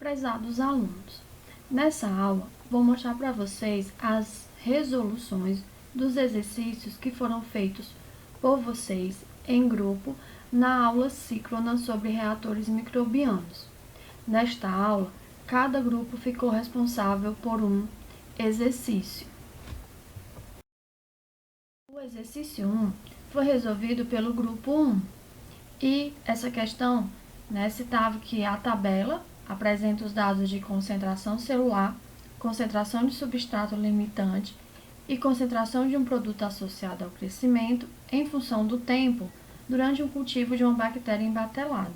prezados alunos. Nessa aula, vou mostrar para vocês as resoluções dos exercícios que foram feitos por vocês em grupo na aula síncrona sobre reatores microbianos. Nesta aula, cada grupo ficou responsável por um exercício. O exercício 1 foi resolvido pelo grupo 1 e essa questão citava que a tabela apresenta os dados de concentração celular, concentração de substrato limitante e concentração de um produto associado ao crescimento em função do tempo durante o cultivo de uma bactéria embatelada.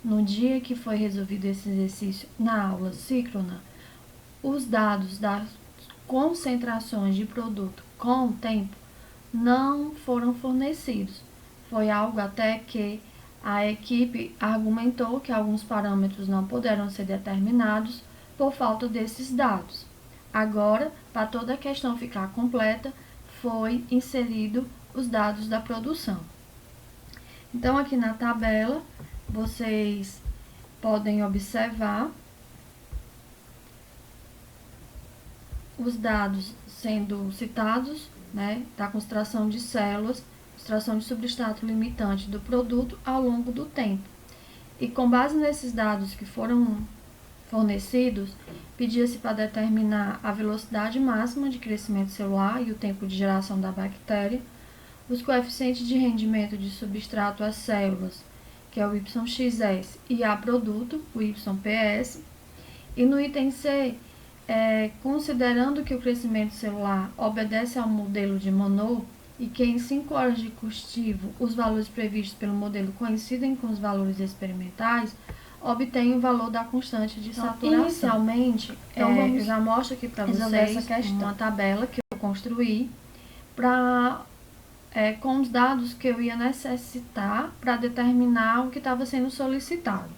No dia que foi resolvido esse exercício na aula síncrona, os dados das concentrações de produto com o tempo não foram fornecidos. Foi algo até que a equipe argumentou que alguns parâmetros não puderam ser determinados por falta desses dados. Agora, para toda a questão ficar completa, foi inserido os dados da produção. Então, aqui na tabela, vocês podem observar os dados sendo citados, da concentração de células, concentração de substrato limitante do produto ao longo do tempo. E com base nesses dados que foram fornecidos, pedia-se para determinar a velocidade máxima de crescimento celular e o tempo de geração da bactéria, os coeficientes de rendimento de substrato às células, que é o YXS, e a produto, o YPS. E no item C, considerando que o crescimento celular obedece ao modelo de Monod e que em 5 horas de cultivo os valores previstos pelo modelo coincidem com os valores experimentais, obtém o valor da constante de saturação. Inicialmente, eu já mostro aqui para vocês essa questão, uma tabela que eu construí com os dados que eu ia necessitar para determinar o que estava sendo solicitado,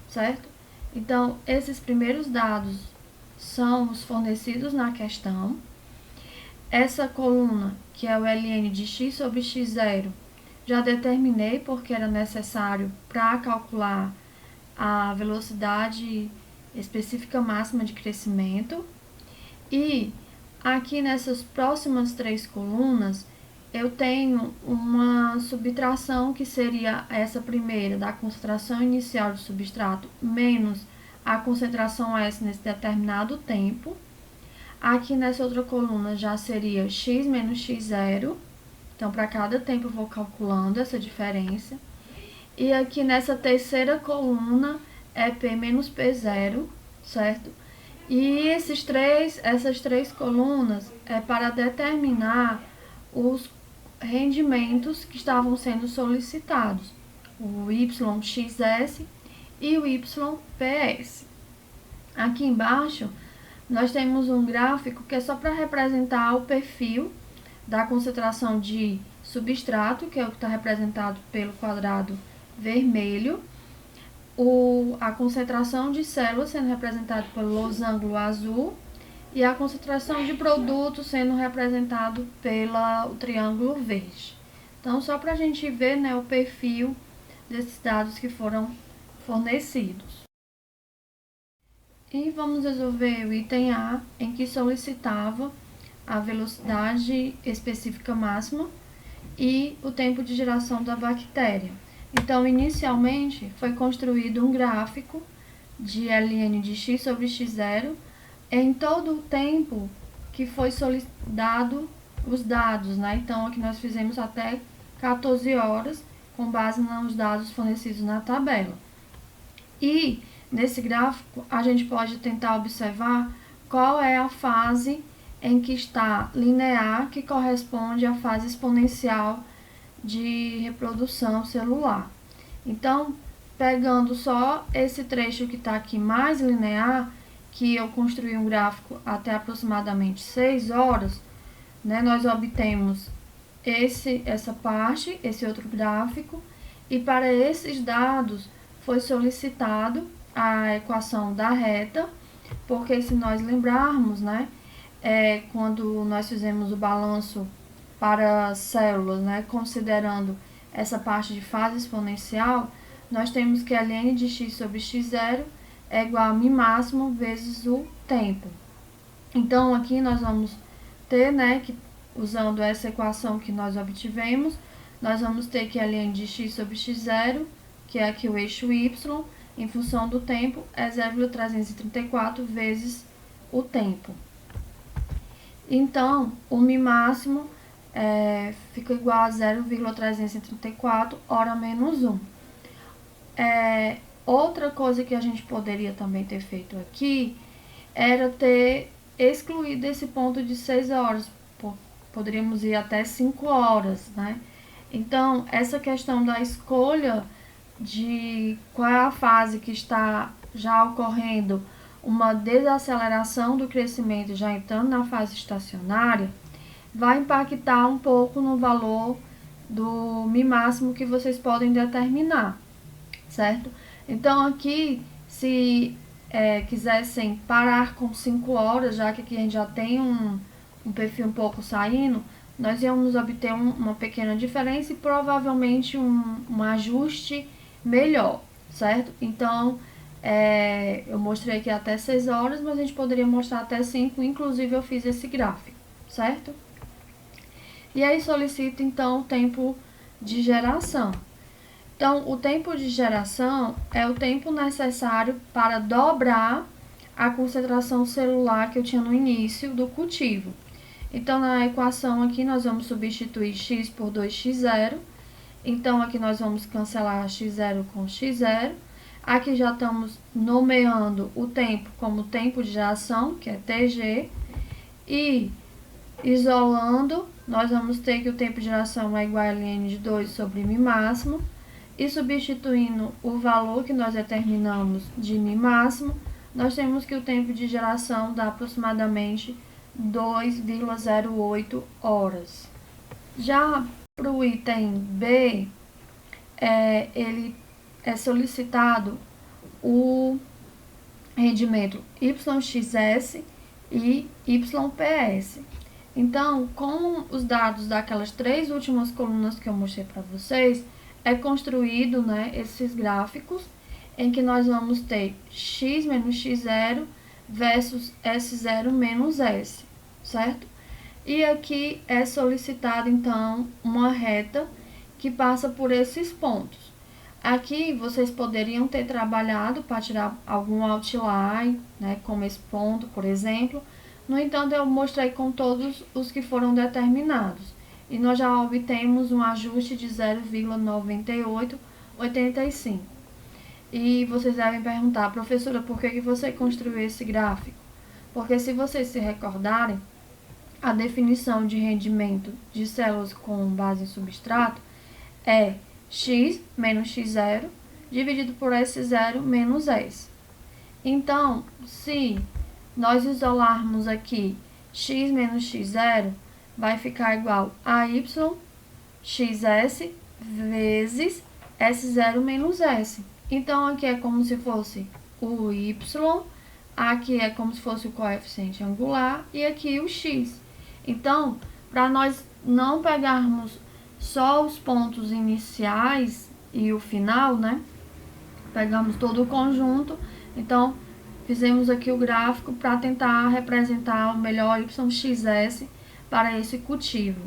certo? Então, esses primeiros dados são os fornecidos na questão. Essa coluna, que é o ln de x sobre x0, já determinei porque era necessário para calcular a velocidade específica máxima de crescimento. E aqui nessas próximas 3 colunas, eu tenho uma subtração que seria essa primeira, da concentração inicial de substrato menos a concentração S nesse determinado tempo. Aqui nessa outra coluna já seria x menos x0. Então, para cada tempo eu vou calculando essa diferença. E aqui nessa terceira coluna é P menos P0, certo? E essas três colunas é para determinar os rendimentos que estavam sendo solicitados, o YXS e o YPS. Aqui embaixo, nós temos um gráfico que é só para representar o perfil da concentração de substrato, que é o que está representado pelo quadrado vermelho, a concentração de células sendo representado pelo losango azul e a concentração de produto sendo representado pelo triângulo verde. Então, só para a gente ver o perfil desses dados que foram fornecidos. E vamos resolver o item A, em que solicitava a velocidade específica máxima e o tempo de geração da bactéria. Então, inicialmente, foi construído um gráfico de ln de x sobre x0 em todo o tempo que foi solicitado os dados, Então, aqui nós fizemos até 14 horas, com base nos dados fornecidos na tabela. E nesse gráfico, a gente pode tentar observar qual é a fase em que está linear, que corresponde à fase exponencial de reprodução celular. Então, pegando só esse trecho que está aqui mais linear, que eu construí um gráfico até aproximadamente 6 horas, nós obtemos essa parte, esse outro gráfico, e para esses dados foi solicitado a equação da reta, porque se nós lembrarmos, quando nós fizemos o balanço para células, considerando essa parte de fase exponencial, nós temos que ln de x sobre x0 é igual a mi máximo vezes o tempo. Então, aqui nós vamos ter, né, que usando essa equação que nós obtivemos, nós vamos ter que a ln de x sobre x0, que é aqui o eixo y, em função do tempo, é 0,334 vezes o tempo. Então, o mi máximo fica igual a 0,334 hora menos 1. Outra coisa que a gente poderia também ter feito aqui era ter excluído esse ponto de 6 horas. Poderíamos ir até 5 horas, né? Então, essa questão da escolha de qual é a fase que está já ocorrendo uma desaceleração do crescimento, já entrando na fase estacionária, vai impactar um pouco no valor do mi máximo que vocês podem determinar, certo? Então, aqui, se quisessem parar com 5 horas, já que aqui a gente já tem um perfil um pouco saindo, nós íamos obter uma pequena diferença e provavelmente um ajuste melhor, certo? Então, eu mostrei aqui até 6 horas, mas a gente poderia mostrar até 5, inclusive eu fiz esse gráfico, certo? E aí solicita então o tempo de geração. Então, o tempo de geração é o tempo necessário para dobrar a concentração celular que eu tinha no início do cultivo. Então, na equação aqui, nós vamos substituir x por 2x0. Então, aqui nós vamos cancelar x0 com x0. Aqui já estamos nomeando o tempo como tempo de geração, que é TG. E isolando, nós vamos ter que o tempo de geração é igual a ln de 2 sobre mi máximo. E substituindo o valor que nós determinamos de mi máximo, nós temos que o tempo de geração dá aproximadamente 2,08 horas. Já para o item B, ele é solicitado o rendimento YXS e YPS. Então, com os dados daquelas 3 últimas colunas que eu mostrei para vocês, é construído, né, esses gráficos em que nós vamos ter x menos x0 versus S0 menos S, certo? E aqui é solicitado, então, uma reta que passa por esses pontos. Aqui vocês poderiam ter trabalhado para tirar algum outline, né, como esse ponto, por exemplo. No entanto, eu mostrei com todos os que foram determinados. E nós já obtemos um ajuste de 0,9885. E vocês devem perguntar, professora, por que você construiu esse gráfico? Porque se vocês se recordarem, a definição de rendimento de células com base em substrato é x menos x0 dividido por S0 menos S. Então, se nós isolarmos aqui x menos x0, vai ficar igual a y xs vezes S0 menos S. Então, aqui é como se fosse o y, aqui é como se fosse o coeficiente angular e aqui o x. Então, para nós não pegarmos só os pontos iniciais e o final, né? Pegamos todo o conjunto. Então, fizemos aqui o gráfico para tentar representar o melhor YXS para esse cultivo.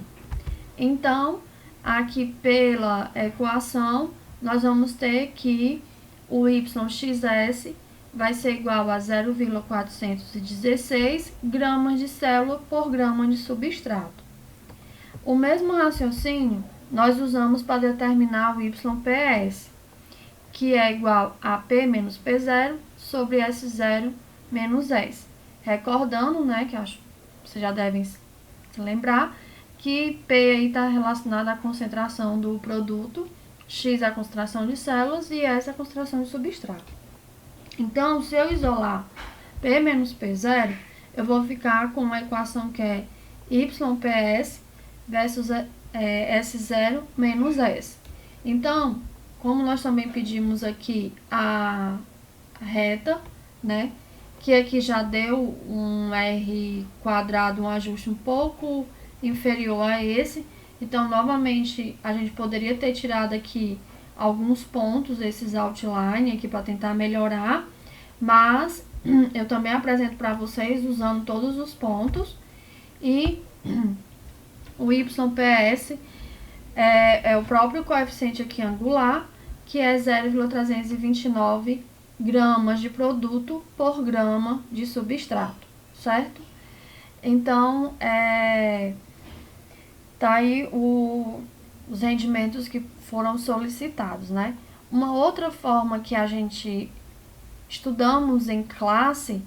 Então, aqui pela equação, nós vamos ter que o YXS vai ser igual a 0,416 gramas de célula por grama de substrato. O mesmo raciocínio nós usamos para determinar o YPS, que é igual a P menos P0 sobre S0 menos S. Recordando, né, que acho que vocês já devem se lembrar, que P aí está relacionado à concentração do produto, X é a concentração de células e S é a concentração de substrato. Então, se eu isolar P menos P0, eu vou ficar com uma equação que é YPS versus S0 menos S. Então, como nós também pedimos aqui a reta, né, que aqui já deu um R quadrado, um ajuste um pouco inferior a esse. Então, novamente, a gente poderia ter tirado aqui alguns pontos, esses outline aqui para tentar melhorar, mas eu também apresento para vocês usando todos os pontos. E o YPS é o próprio coeficiente aqui angular, que é 0,329 gramas de produto por grama de substrato, certo? Então, tá aí os rendimentos que foram solicitados, né? Uma outra forma que a gente estudamos em classe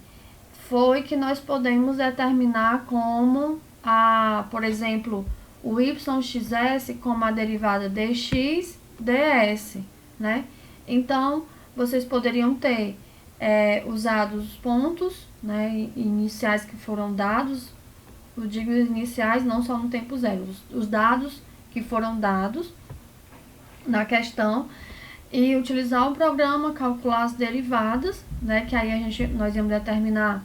foi que nós podemos determinar como, por exemplo, o YXS como a derivada dx ds, né? Então, vocês poderiam ter usado os pontos, né, iniciais que foram dados, eu digo iniciais não só no tempo zero, os dados que foram dados na questão, e utilizar o programa, calcular as derivadas, né, que aí nós íamos determinar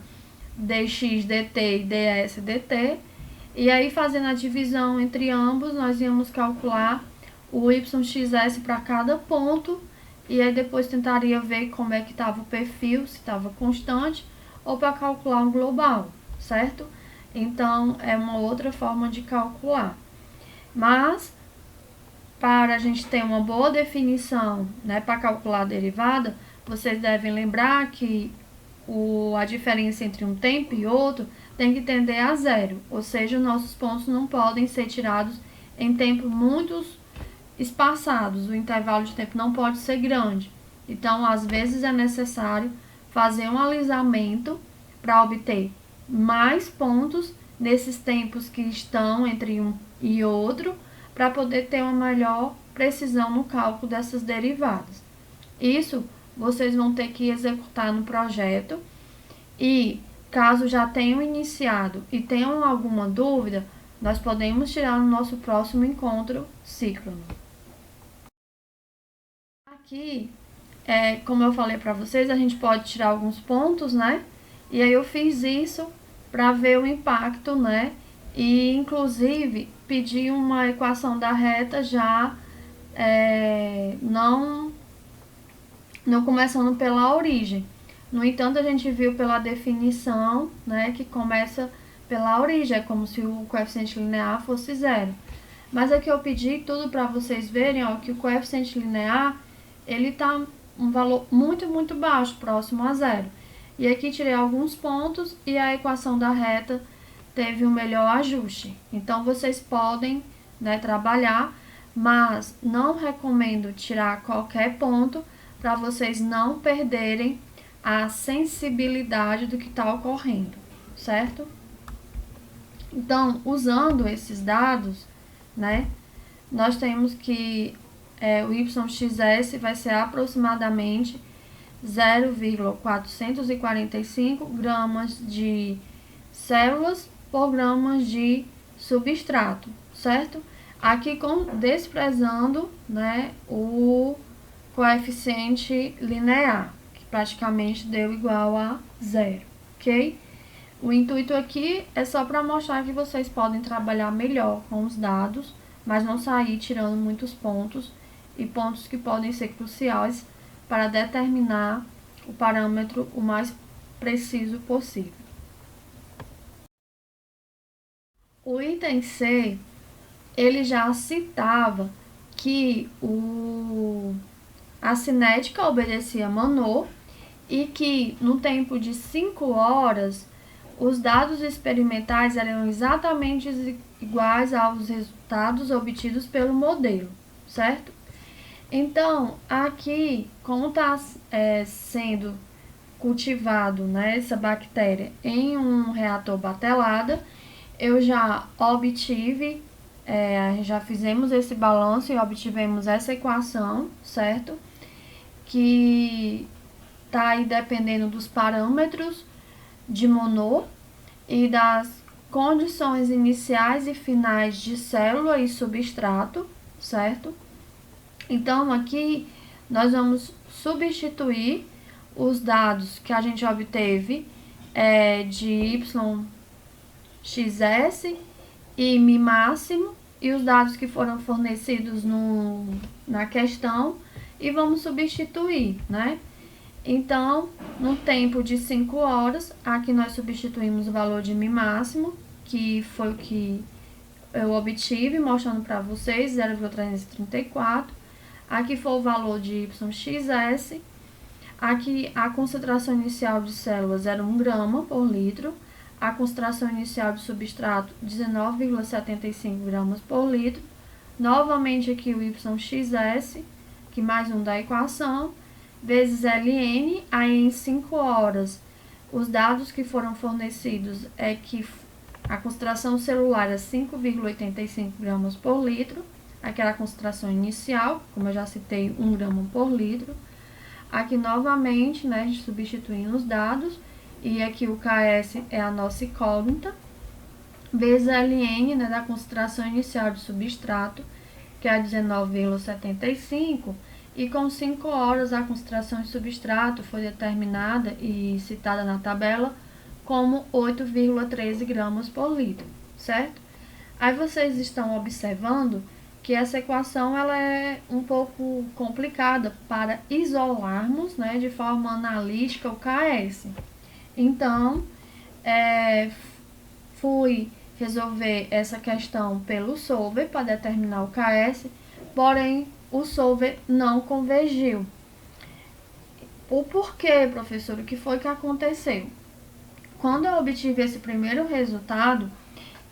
dx dt e ds dt, e aí fazendo a divisão entre ambos, nós íamos calcular o YXS para cada ponto, e aí depois tentaria ver como é que estava o perfil, se estava constante, ou para calcular um global, certo? Então, é uma outra forma de calcular. Mas, para a gente ter uma boa definição, né, para calcular a derivada, vocês devem lembrar que a diferença entre um tempo e outro tem que tender a zero, ou seja, nossos pontos não podem ser tirados em tempos muito espaçados, o intervalo de tempo não pode ser grande. Então, às vezes é necessário fazer um alisamento para obter mais pontos nesses tempos que estão entre um e outro, para poder ter uma melhor precisão no cálculo dessas derivadas. Isso vocês vão ter que executar no projeto, e caso já tenham iniciado e tenham alguma dúvida, nós podemos tirar no nosso próximo encontro síncrono. Aqui, como eu falei para vocês, a gente pode tirar alguns pontos, né? E aí eu fiz isso para ver o impacto, né? E inclusive pedi uma equação da reta já não começando pela origem. No entanto, a gente viu pela definição, né, que começa pela origem, é como se o coeficiente linear fosse zero. Mas aqui eu pedi tudo para vocês verem, ó, que o coeficiente linear, ele está um valor muito, muito baixo, próximo a zero. E aqui tirei alguns pontos e a equação da reta teve um melhor ajuste. Então, vocês podem, né, trabalhar, mas não recomendo tirar qualquer ponto para vocês não perderem a sensibilidade do que está ocorrendo, certo? Então, usando esses dados, né, nós temos que o YXS vai ser aproximadamente 0,445 gramas de células por gramas de substrato, certo? Aqui desprezando, né, o coeficiente linear, que praticamente deu igual a zero, ok? O intuito aqui é só para mostrar que vocês podem trabalhar melhor com os dados, mas não sair tirando muitos pontos, e pontos que podem ser cruciais para determinar o parâmetro o mais preciso possível. O item C, ele já citava que a cinética obedecia a Monod e que no tempo de 5 horas os dados experimentais eram exatamente iguais aos resultados obtidos pelo modelo, certo? Então, aqui, como está sendo cultivado, né, essa bactéria em um reator batelada, eu já obtive, já fizemos esse balanço e obtivemos essa equação, certo? Que está aí dependendo dos parâmetros de Monod e das condições iniciais e finais de célula e substrato, certo? Então, aqui nós vamos substituir os dados que a gente obteve de YXS e Mi máximo e os dados que foram fornecidos na questão, e vamos substituir, né? Então, no tempo de 5 horas, aqui nós substituímos o valor de Mi máximo, que foi o que eu obtive, mostrando para vocês, 0,334. Aqui foi o valor de YXS. Aqui a concentração inicial de células era 1 grama por litro. A concentração inicial de substrato, 19,75 gramas por litro. Novamente aqui o YXS, que mais um da equação, vezes Ln, aí em 5 horas, os dados que foram fornecidos é que a concentração celular é 5,85 gramas por litro, aquela concentração inicial, como eu já citei, 1 grama por litro. Aqui novamente, né, a gente substituindo os dados, e aqui o Ks é a nossa incógnita, vezes Ln, né, da concentração inicial de substrato, que é 19,75, e com 5 horas a concentração de substrato foi determinada e citada na tabela como 8,13 gramas por litro, certo? Aí vocês estão observando que essa equação ela é um pouco complicada para isolarmos, né, de forma analítica o Ks. Então, fui resolver essa questão pelo solver para determinar o Ks, porém o solver não convergiu. O porquê, professor? O que foi que aconteceu? Quando eu obtive esse primeiro resultado,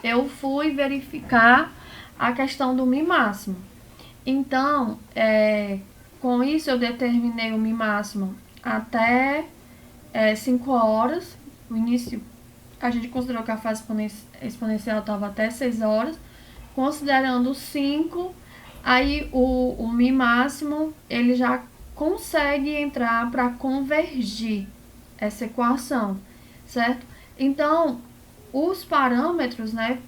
eu fui verificar a questão do Mi máximo. Então, com isso eu determinei o Mi máximo até 5 horas. No início, a gente considerou que a fase exponencial estava até 6 horas. Considerando 5, aí o Mi máximo ele já consegue entrar para convergir essa equação, certo? Então, os parâmetros, né,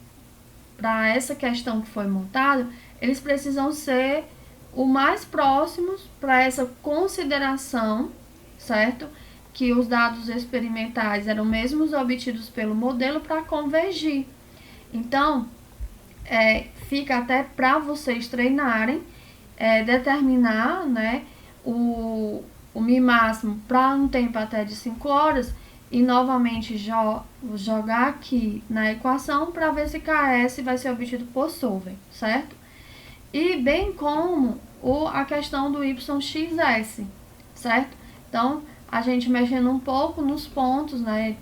para essa questão que foi montada, eles precisam ser o mais próximos para essa consideração, certo? Que os dados experimentais eram mesmos obtidos pelo modelo para convergir. Então, fica até para vocês treinarem, determinar, né, o Mi máximo para um tempo até de 5 horas e novamente jogar aqui na equação para ver se Ks vai ser obtido por solver, certo? E bem como a questão do YXS, certo? Então, a gente mexendo um pouco nos pontos, né,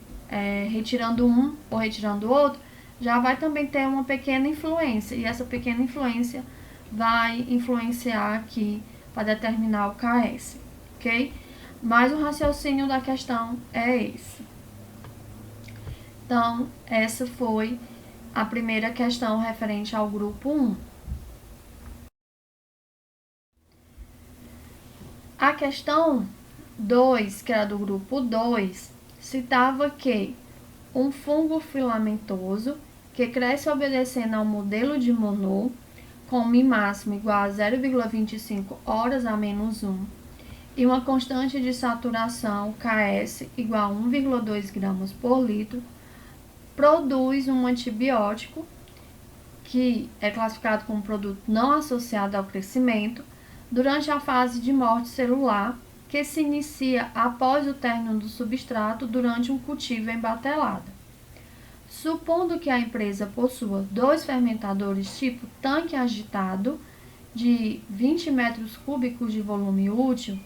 retirando um ou retirando o outro, já vai também ter uma pequena influência, e essa pequena influência vai influenciar aqui para determinar o Ks, ok? Mas o raciocínio da questão é esse. Então, essa foi a primeira questão referente ao grupo 1. A questão 2, que era do grupo 2, citava que um fungo filamentoso que cresce obedecendo ao modelo de Monod, com Mi máximo igual a 0,25 horas a menos 1, e uma constante de saturação Ks igual a 1,2 gramas por litro, produz um antibiótico que é classificado como produto não associado ao crescimento durante a fase de morte celular, que se inicia após o término do substrato durante um cultivo embatelado. Supondo que a empresa possua 2 fermentadores tipo tanque agitado de 20 metros cúbicos de volume útil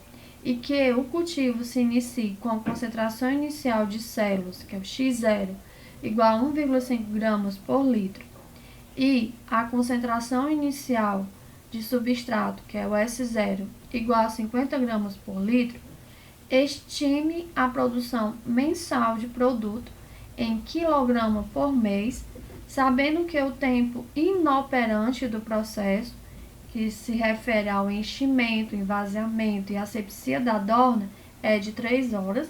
e que o cultivo se inicie com a concentração inicial de células, que é o X0, igual a 1,5 gramas por litro, e a concentração inicial de substrato, que é o S0, igual a 50 gramas por litro, estime a produção mensal de produto em quilograma por mês, sabendo que o tempo inoperante do processo, que se refere ao enchimento, esvaziamento e asepsia da dorna, é de 3 horas,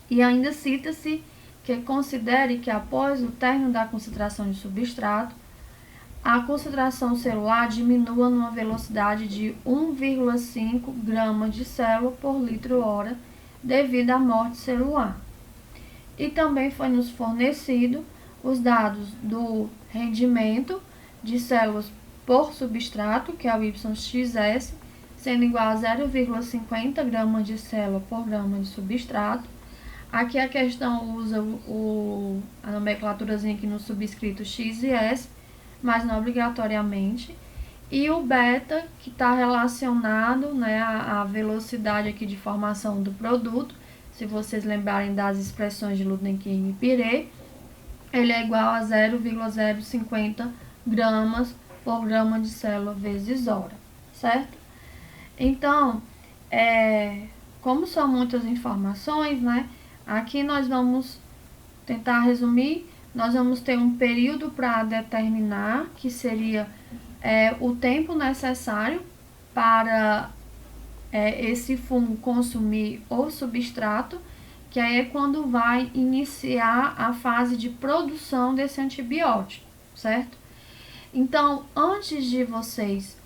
e ainda cita-se que considere que após o término da concentração de substrato, a concentração celular diminua numa velocidade de 1,5 gramas de célula por litro hora devido à morte celular. E também foi nos fornecido os dados do rendimento de células por substrato, que é o YXS, sendo igual a 0,50 gramas de célula por grama de substrato. Aqui a questão usa a nomenclaturazinha aqui no subscrito X e S, mas não obrigatoriamente. E o beta, que está relacionado, né, à velocidade aqui de formação do produto. Se vocês lembrarem das expressões de Ludenking e Piré, ele é igual a 0,050 gramas por grama de célula vezes hora, certo? Então, como são muitas informações, né, aqui nós vamos tentar resumir. Nós vamos ter um período para determinar, que seria o tempo necessário para esse fungo consumir o substrato, que aí é quando vai iniciar a fase de produção desse antibiótico, certo? Então, antes de vocês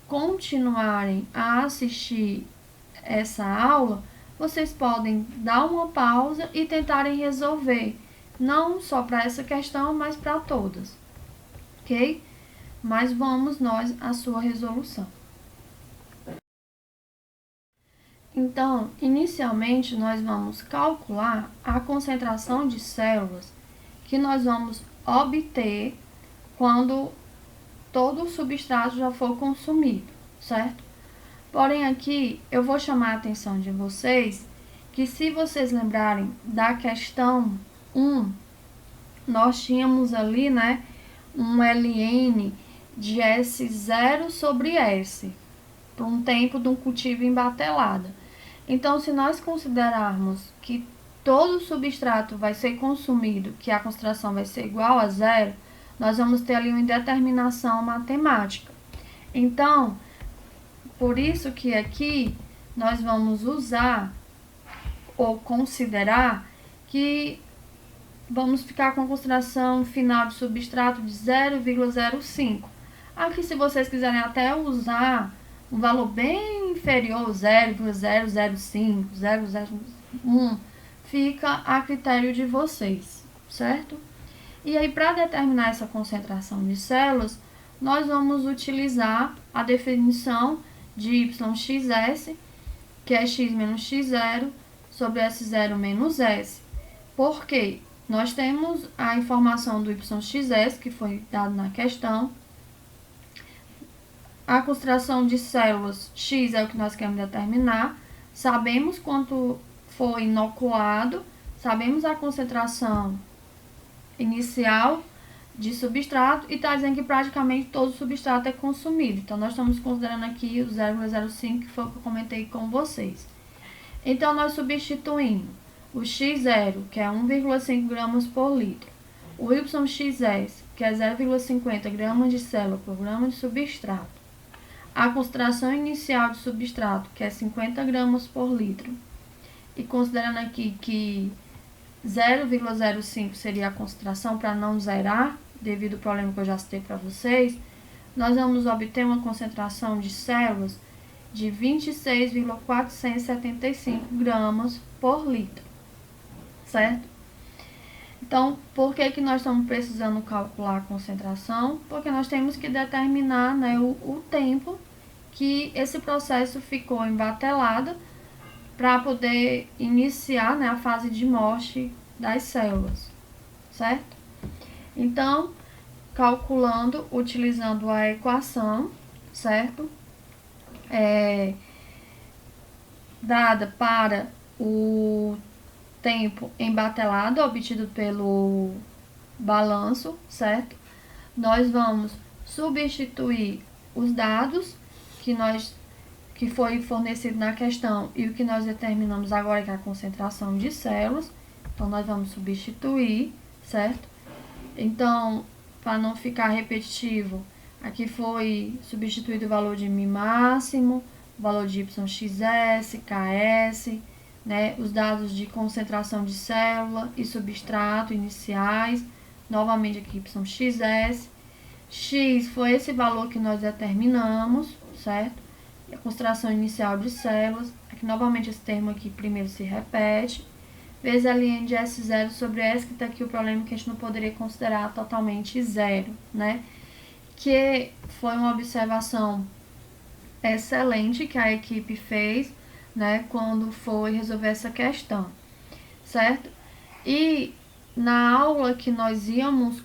continuarem a assistir essa aula, vocês podem dar uma pausa e tentarem resolver, não só para essa questão, mas para todas, ok? Mas vamos nós à sua resolução. Então, inicialmente, nós vamos calcular a concentração de células que nós vamos obter quando todo o substrato já for consumido, certo? Porém, aqui eu vou chamar a atenção de vocês que, se vocês lembrarem da questão 1, nós tínhamos ali, né, um ln de S0 sobre S, por um tempo de um cultivo em batelada. Então, se nós considerarmos que todo o substrato vai ser consumido, que a concentração vai ser igual a zero, nós vamos ter ali uma indeterminação matemática. Então, por isso que aqui nós vamos usar ou considerar que vamos ficar com a concentração final de substrato de 0,05. Aqui, se vocês quiserem até usar um valor bem inferior, 0,005, 0,01, fica a critério de vocês, certo? E aí, para determinar essa concentração de células, nós vamos utilizar a definição de YXS, que é x menos x0 sobre S0 menos S. Por quê? Nós temos a informação do YXS, que foi dado na questão. A concentração de células X é o que nós queremos determinar. Sabemos quanto foi inoculado, sabemos a concentração inicial de substrato e está dizendo que praticamente todo o substrato é consumido. Então, nós estamos considerando aqui o 0,05, que foi o que eu comentei com vocês. Então, nós substituímos o X0, que é 1,5 gramas por litro, o YXS, que é 0,50 gramas de célula por grama de substrato, a concentração inicial de substrato, que é 50 gramas por litro, e considerando aqui que 0,05 seria a concentração para não zerar, devido ao problema que eu já citei para vocês, nós vamos obter uma concentração de células de 26,475 gramas por litro, certo? Então, por que nós estamos precisando calcular a concentração? Porque nós temos que determinar, né, o tempo que esse processo ficou embatelado para poder iniciar, né, a fase de morte das células, certo? Então, calculando, utilizando a equação, certo? Dada para o tempo embatelado obtido pelo balanço, certo? Nós vamos substituir os dados que foi fornecido na questão e o que nós determinamos agora, que é a concentração de células. Então, nós vamos substituir, certo? Então, para não ficar repetitivo, aqui foi substituído o valor de Mi máximo, o valor de YXS, KS, né, os dados de concentração de célula e substrato iniciais, novamente aqui YXS. X foi esse valor que nós determinamos, certo? E a concentração inicial de células, aqui novamente esse termo aqui primeiro se repete, vezes ln de S0 sobre S, que está aqui o problema que a gente não poderia considerar totalmente zero, né? Que foi uma observação excelente que a equipe fez, né, quando foi resolver essa questão, certo? E na aula que nós íamos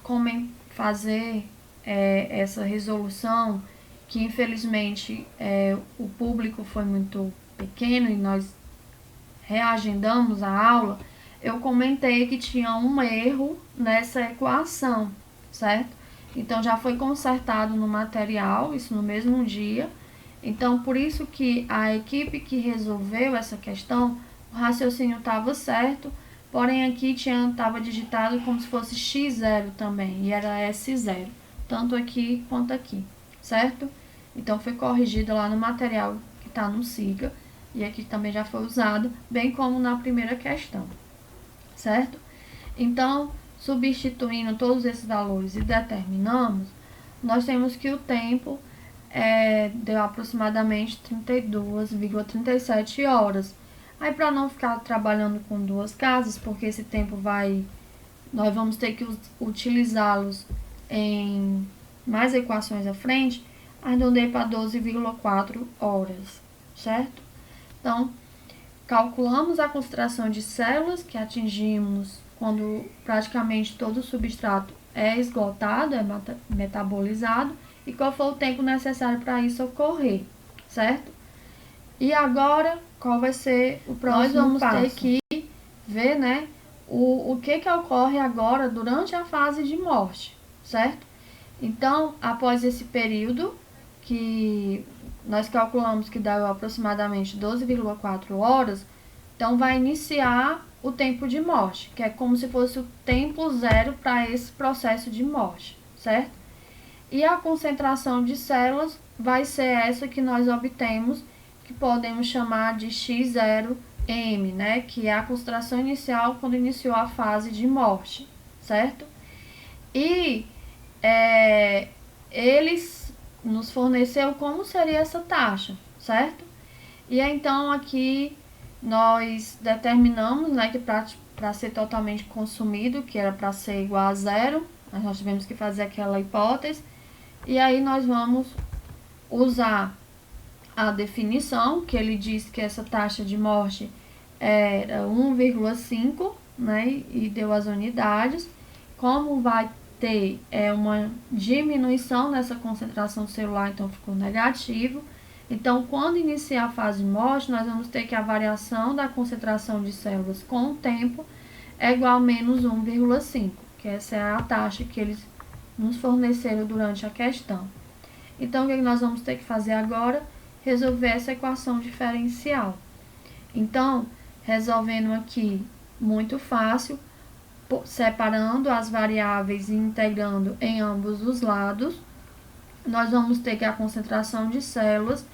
fazer essa resolução, que infelizmente o público foi muito pequeno e nós reagendamos a aula, eu comentei que tinha um erro nessa equação, certo? Então já foi consertado no material, isso no mesmo dia. Então por isso que a equipe que resolveu essa questão, o raciocínio estava certo, porém aqui estava digitado como se fosse x0 também, e era S0, tanto aqui quanto aqui, certo? Então foi corrigido lá no material que está no SIGA, e aqui também já foi usado, bem como na primeira questão, certo? Então, substituindo todos esses valores e determinamos, nós temos que o tempo deu aproximadamente 32,37 horas. Aí, para não ficar trabalhando com duas casas, porque esse tempo nós vamos ter que utilizá-los em mais equações à frente, arredondei para 12,4 horas, certo? Então, calculamos a concentração de células que atingimos quando praticamente todo o substrato é esgotado, é metabolizado, e qual foi o tempo necessário para isso ocorrer, certo? E agora, qual vai ser o próximo passo? Nós vamos ter que ver, né, o que ocorre agora durante a fase de morte, certo? Então, após esse período, que nós calculamos que dá aproximadamente 12,4 horas, então vai iniciar o tempo de morte, que é como se fosse o tempo zero para esse processo de morte, certo? E a concentração de células vai ser essa que nós obtemos, que podemos chamar de X0M, né? Que é a concentração inicial quando iniciou a fase de morte, certo? E eles nos forneceu como seria essa taxa, certo? E então aqui nós determinamos, né, que para ser totalmente consumido, que era para ser igual a zero, nós tivemos que fazer aquela hipótese, e aí nós vamos usar a definição, que ele diz que essa taxa de morte era 1,5, né, e deu as unidades. Como vai ter uma diminuição nessa concentração celular, então ficou negativo. Então, quando iniciar a fase de morte, nós vamos ter que a variação da concentração de células com o tempo é igual a menos 1,5, que essa é a taxa que eles nos forneceram durante a questão. Então, o que nós vamos ter que fazer agora? Resolver essa equação diferencial. Então, resolvendo aqui, muito fácil, separando as variáveis e integrando em ambos os lados, nós vamos ter que a concentração de células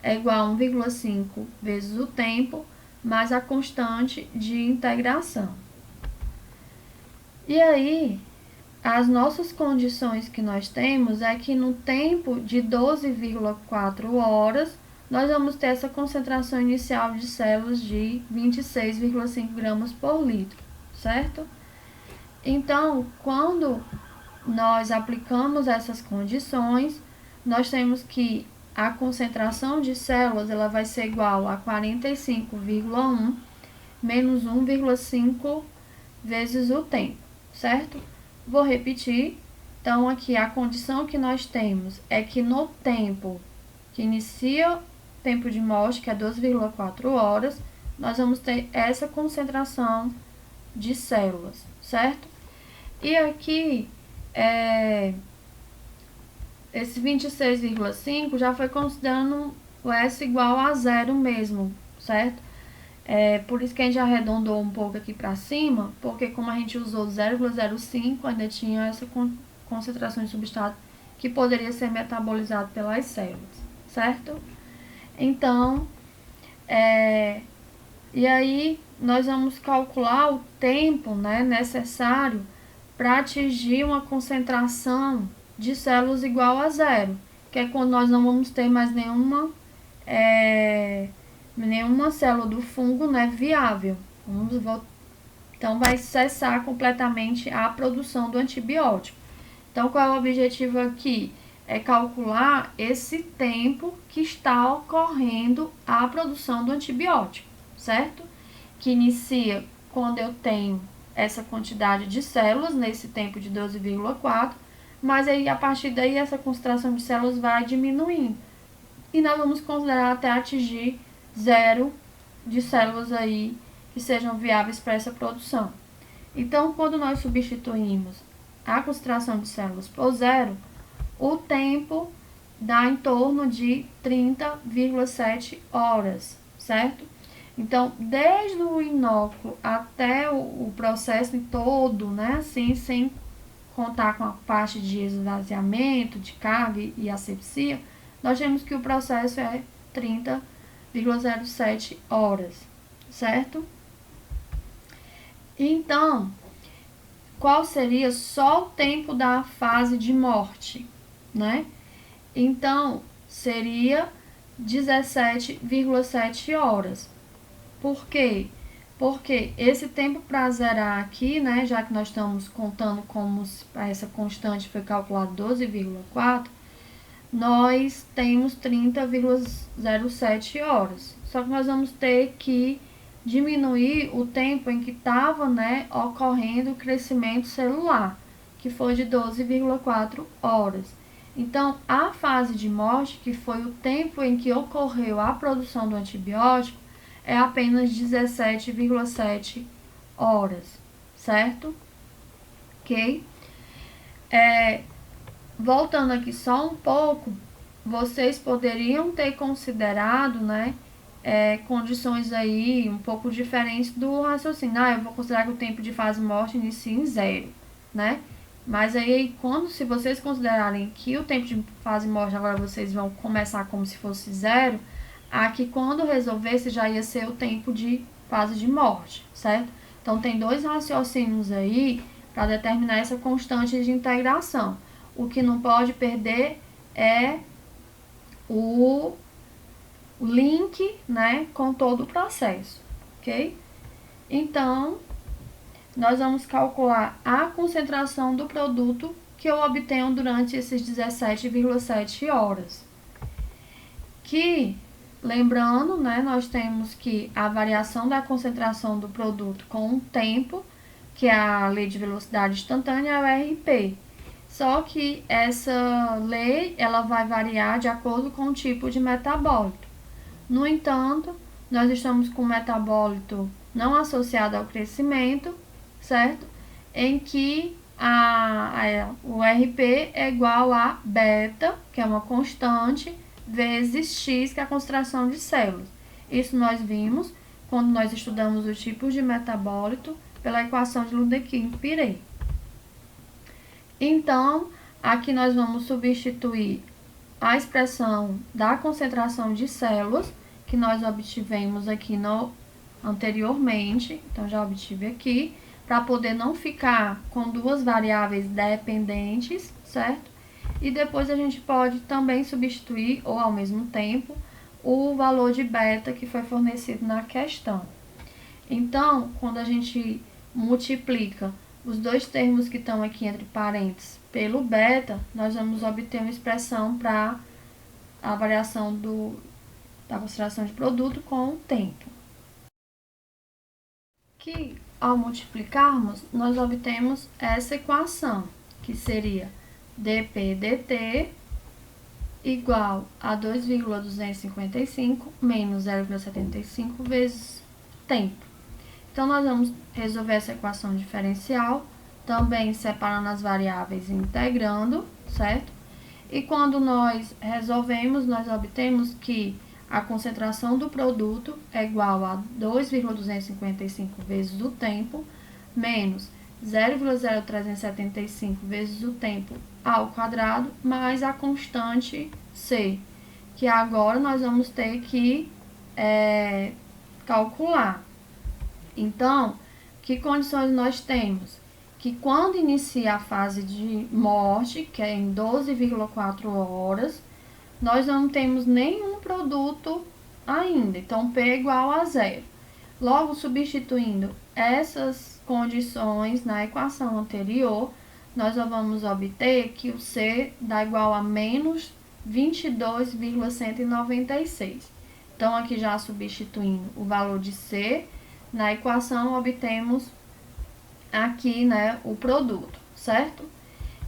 é igual a 1,5 vezes o tempo, mais a constante de integração. E aí, as nossas condições que nós temos é que no tempo de 12,4 horas, nós vamos ter essa concentração inicial de células de 26,5 gramas por litro, certo? Então, quando nós aplicamos essas condições, nós temos que a concentração de células ela vai ser igual a 45,1 menos 1,5 vezes o tempo, certo? Vou repetir. Então, aqui a condição que nós temos é que no tempo que inicia o tempo de morte, que é 12,4 horas, nós vamos ter essa concentração de células, certo? E aqui, esse 26,5 já foi considerando o S igual a zero mesmo, certo? Por isso que a gente arredondou um pouco aqui para cima, porque como a gente usou 0,05, ainda tinha essa concentração de substrato que poderia ser metabolizado pelas células, certo? Então, e aí nós vamos calcular o tempo, né, necessário para atingir uma concentração de células igual a zero, que é quando nós não vamos ter mais nenhuma célula do fungo, né, viável. Então, vai cessar completamente a produção do antibiótico. Então, qual é o objetivo aqui? é calcular esse tempo que está ocorrendo a produção do antibiótico, certo? Que inicia quando eu tenho essa quantidade de células, nesse tempo de 12,4, mas aí a partir daí essa concentração de células vai diminuindo. E nós vamos considerar até atingir zero de células aí que sejam viáveis para essa produção. Então, quando nós substituímos a concentração de células por zero, o tempo dá em torno de 30,7 horas, certo? Então, desde o inóculo até o processo todo, né, assim, sem contar com a parte de esvaziamento, de carga e asepsia, nós temos que o processo é 30,07 horas, certo? Então, qual seria só o tempo da fase de morte, né? Então, seria 17,7 horas. Por quê? Porque esse tempo para zerar aqui, né, já que nós estamos contando como essa constante foi calculada 12,4, nós temos 30,07 horas. Só que nós vamos ter que diminuir o tempo em que estava, né, ocorrendo o crescimento celular, que foi de 12,4 horas. Então, a fase de morte, que foi o tempo em que ocorreu a produção do antibiótico, é apenas 17,7 horas, certo? Ok? Voltando aqui só um pouco, vocês poderiam ter considerado, né, condições aí um pouco diferentes do raciocínio. Eu vou considerar que o tempo de fase morte inicia em zero, né? Mas aí, se vocês considerarem que o tempo de fase morte agora vocês vão começar como se fosse zero, aqui quando resolvesse já ia ser o tempo de fase de morte, certo? Então, tem dois raciocínios aí para determinar essa constante de integração. O que não pode perder é o link, né, com todo o processo, ok? Então, nós vamos calcular a concentração do produto que eu obtenho durante esses 17,7 horas. Que, lembrando, né, nós temos que a variação da concentração do produto com o tempo, que é a lei de velocidade instantânea, é o RP. Só que essa lei, ela vai variar de acordo com o tipo de metabólito. No entanto, nós estamos com um metabólito não associado ao crescimento, certo? Em que o RP é igual a beta, que é uma constante, vezes X, que é a concentração de células. Isso nós vimos quando nós estudamos os tipos de metabólito pela equação de Ludeking-Piret. Então, aqui nós vamos substituir a expressão da concentração de células, que nós obtivemos aqui anteriormente, então já obtive aqui, para poder não ficar com duas variáveis dependentes, certo? E depois a gente pode também substituir, ou ao mesmo tempo, o valor de beta que foi fornecido na questão. Então, quando a gente multiplica os dois termos que estão aqui entre parênteses pelo beta, nós vamos obter uma expressão para a variação da concentração de produto com o tempo. Que, ao multiplicarmos, nós obtemos essa equação, que seria dp/dt igual a 2,255 menos 0,75 vezes tempo. Então, nós vamos resolver essa equação diferencial, também separando as variáveis e integrando, certo? E quando nós resolvemos, nós obtemos que a concentração do produto é igual a 2,255 vezes o tempo, menos 0,0375 vezes o tempo ao quadrado, mais a constante C, que agora nós vamos ter que calcular. Então, que condições nós temos? Que quando inicia a fase de morte, que é em 12,4 horas, nós não temos nenhum produto ainda, então P é igual a zero. Logo, substituindo essas condições na equação anterior, nós vamos obter que o C dá igual a menos 22,196. Então, aqui já substituindo o valor de C na equação, obtemos aqui, né, o produto, certo?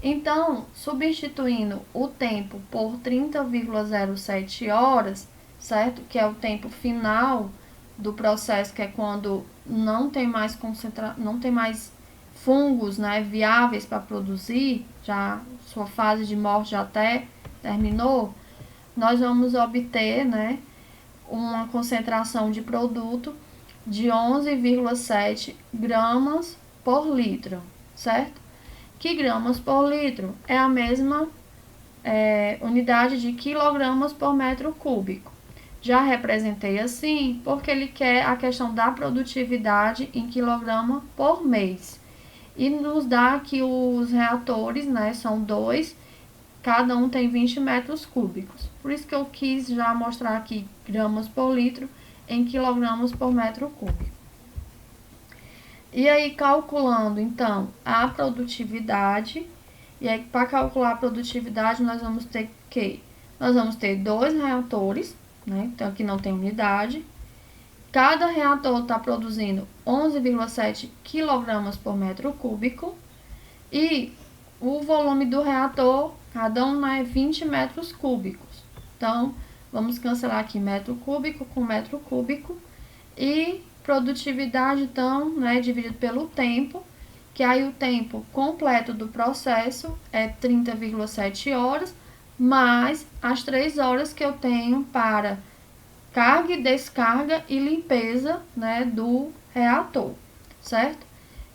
Então, substituindo o tempo por 30,07 horas, certo? Que é o tempo final do processo, que é quando não tem mais não tem mais fungos, né, viáveis para produzir, já sua fase de morte já até terminou, nós vamos obter, né, uma concentração de produto de 11,7 gramas por litro, certo? Que gramas por litro é a mesma unidade de quilogramas por metro cúbico. Já representei assim porque ele quer a questão da produtividade em quilograma por mês. E nos dá que os reatores, né, são 2, cada um tem 20 metros cúbicos. Por isso que eu quis já mostrar aqui gramas por litro em quilogramas por metro cúbico. E aí, calculando, então, a produtividade, e aí, para calcular a produtividade, nós vamos ter que? Nós vamos ter 2 reatores, né? Então, aqui não tem unidade. Cada reator está produzindo 11,7 kg por metro cúbico. E o volume do reator, cada um é 20 metros cúbicos. Então, vamos cancelar aqui metro cúbico com metro cúbico. E produtividade, então, né, dividido pelo tempo, que aí o tempo completo do processo é 30,7 horas, mais as 3 horas que eu tenho para carga e descarga e limpeza, né, do reator, certo?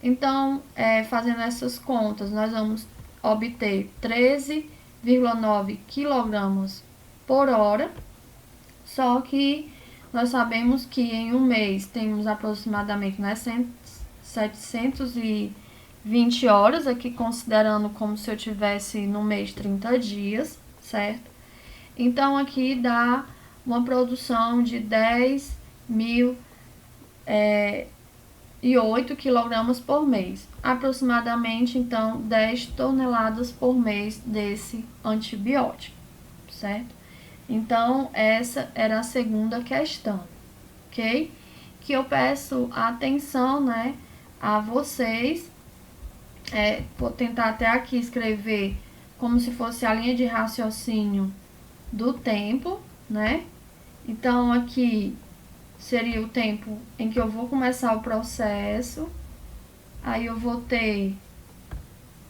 Então, fazendo essas contas, nós vamos obter 13,9 kg por hora, só que nós sabemos que em um mês temos aproximadamente, né, 720 horas, aqui considerando como se eu tivesse no mês 30 dias, certo? Então, aqui dá uma produção de 10.008 kg por mês. Aproximadamente, então, 10 toneladas por mês desse antibiótico, certo? Então, essa era a segunda questão, ok? Que eu peço atenção, né, a vocês. Vou tentar até aqui escrever como se fosse a linha de raciocínio do tempo, né? Então, aqui seria o tempo em que eu vou começar o processo. Aí eu vou ter